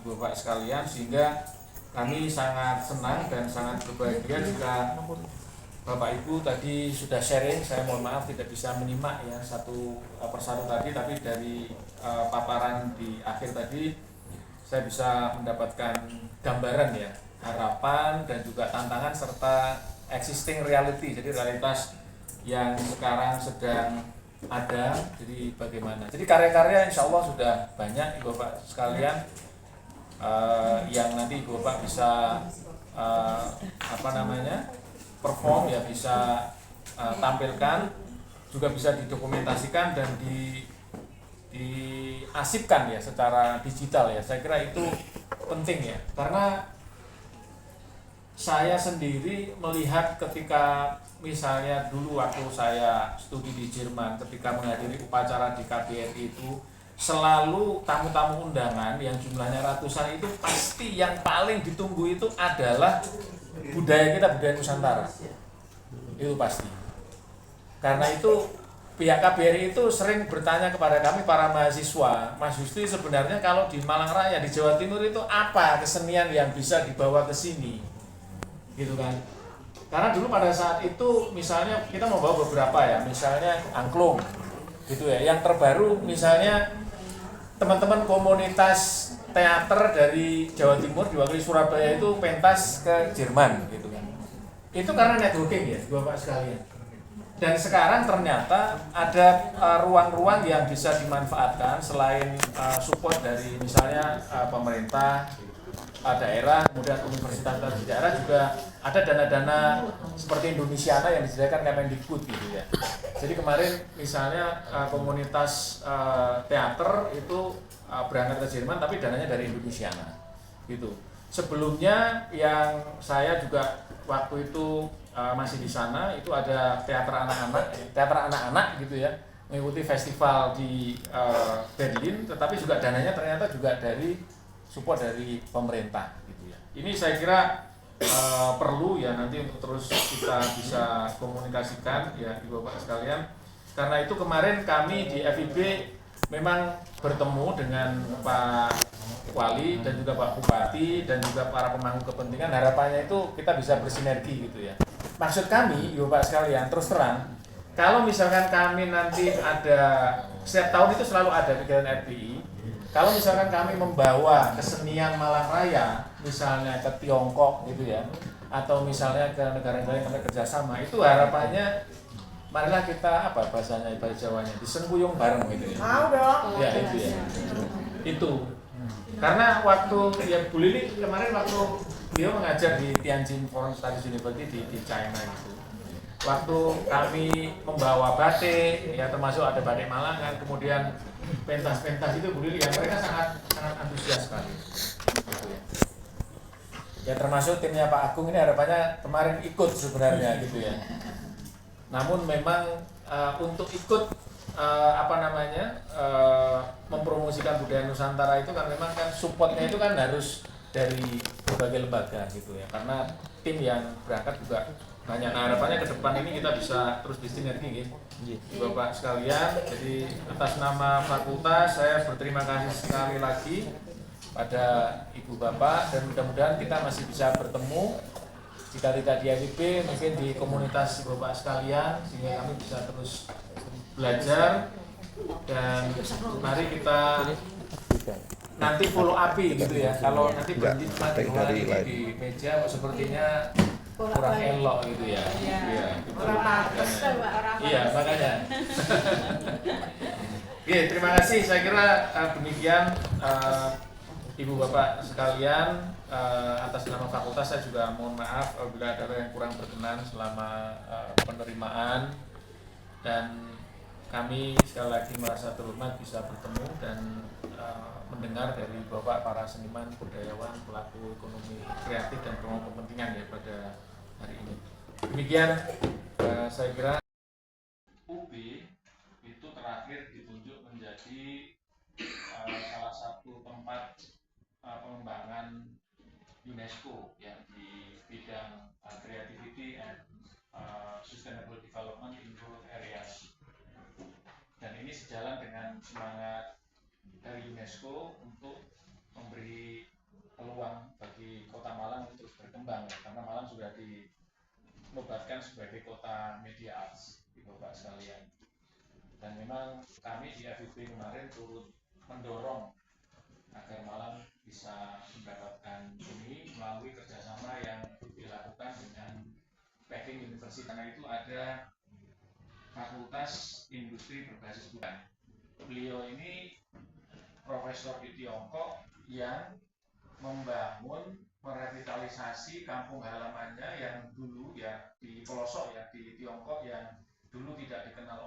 Ibu Bapak sekalian, sehingga kami sangat senang dan sangat berbahagia jika Bapak Ibu tadi sudah sharing. Saya mohon maaf tidak bisa menyimak ya satu persatu tadi, tapi dari paparan di akhir tadi saya bisa mendapatkan gambaran ya, harapan dan juga tantangan serta existing reality, jadi realitas yang sekarang sedang ada. Jadi bagaimana? Jadi karya-karya insya Allah sudah banyak Ibu Bapak sekalian, yang nanti Ibu Bapak bisa perform ya, bisa tampilkan, juga bisa didokumentasikan dan diasipkan ya secara digital ya. Saya kira itu penting ya, karena saya sendiri melihat ketika misalnya dulu waktu saya studi di Jerman, ketika menghadiri upacara di KBRI itu selalu tamu-tamu undangan yang jumlahnya ratusan itu pasti yang paling ditunggu itu adalah budaya kita, budaya Nusantara. Itu pasti. Karena itu pihak KBRI itu sering bertanya kepada kami para mahasiswa, Mas Yusti, sebenarnya kalau di Malang Raya di Jawa Timur itu apa kesenian yang bisa dibawa ke sini? Gitu kan. Karena dulu pada saat itu misalnya kita mau bawa beberapa ya, misalnya angklung gitu ya. Yang terbaru misalnya teman-teman komunitas teater dari Jawa Timur diwakili Surabaya itu pentas ke Jerman gitu kan. Itu karena networking ya Bapak sekalian. Dan sekarang ternyata ada ruang-ruang yang bisa dimanfaatkan selain support dari misalnya pemerintah daerah, kemudian universitas di daerah, juga ada dana-dana seperti Indonesiana yang disediakan Kemendikbud gitu ya. Jadi kemarin misalnya komunitas teater itu berangkat ke Jerman tapi dananya dari Indonesiana gitu. Sebelumnya yang saya juga waktu itu masih di sana itu ada teater anak-anak gitu ya, mengikuti festival di Berlin, tetapi juga dananya ternyata juga dari support dari pemerintah gitu ya. Ini saya kira perlu ya nanti untuk terus kita bisa komunikasikan ya Ibu Bapak sekalian. Karena itu kemarin kami di FIB memang bertemu dengan Pak Wali dan juga Pak Bupati dan juga para pemangku kepentingan, harapannya itu kita bisa bersinergi gitu ya. Maksud kami, Bapak sekalian, terus terang, kalau misalkan kami nanti ada, setiap tahun itu selalu ada kegiatan RPI, kalau misalkan kami membawa kesenian Malang Raya, misalnya ke Tiongkok gitu ya, atau misalnya ke negara-negara yang kami kerjasama, itu harapannya marilah kita apa bahasanya bahasa Jawanya disengkuyung bareng gitu ya. Mau dong. Ya itu ya. Itu. Karena waktu ya Bu Lili kemarin waktu dia mengajar di Tianjin Foreign Studies University di China gitu. Waktu kami membawa batik, ya termasuk ada batik Malangan, kemudian pentas-pentas itu Bu Lili ya mereka sangat antusias sekali. Gitu ya. Ya termasuk timnya Pak Agung ini harapannya kemarin ikut sebenarnya gitu ya. Namun memang untuk ikut mempromosikan budaya Nusantara itu kan memang kan supportnya itu kan harus dari berbagai lembaga gitu ya, karena tim yang berangkat juga banyak. Nah harapannya ke depan ini kita bisa terus bersinergi gitu Bapak sekalian. Jadi atas nama fakultas saya berterima kasih sekali lagi pada Ibu Bapak, dan mudah-mudahan kita masih bisa bertemu. Jika tidak di FIB, mungkin di komunitas Bapak sekalian, sehingga kami bisa terus belajar, dan mari kita nanti follow up gitu ya. Kalau nanti berhenti di meja, sepertinya kurang elok gitu ya. Iya, iya makanya. Iya, terima kasih. Saya kira demikian Ibu Bapak sekalian. Atas nama fakultas saya juga mohon maaf apabila ada yang kurang berkenan selama penerimaan, dan kami sekali lagi merasa terhormat bisa bertemu dan mendengar dari Bapak para seniman, budayawan, pelaku ekonomi kreatif dan pemangku kepentingan ya pada hari ini. Demikian saya kira UB itu terakhir ditunjuk menjadi salah satu tempat pengembangan UNESCO ya di bidang creativity and sustainable development in rural areas, dan ini sejalan dengan semangat dari UNESCO untuk memberi peluang bagi Kota Malang untuk terus berkembang ya, karena Malang sudah dinobatkan sebagai kota media arts di Bapak sekalian, dan memang kami di FIB kemarin turut mendorong agar Malang bisa mendapatkan ini melalui kerjasama yang dilakukan dengan Peking University, karena itu ada Fakultas Industri Berbasis Budaya. Beliau ini profesor di Tiongkok yang membangun, merevitalisasi kampung halamannya yang dulu ya di pelosok ya di Tiongkok yang dulu tidak dikenal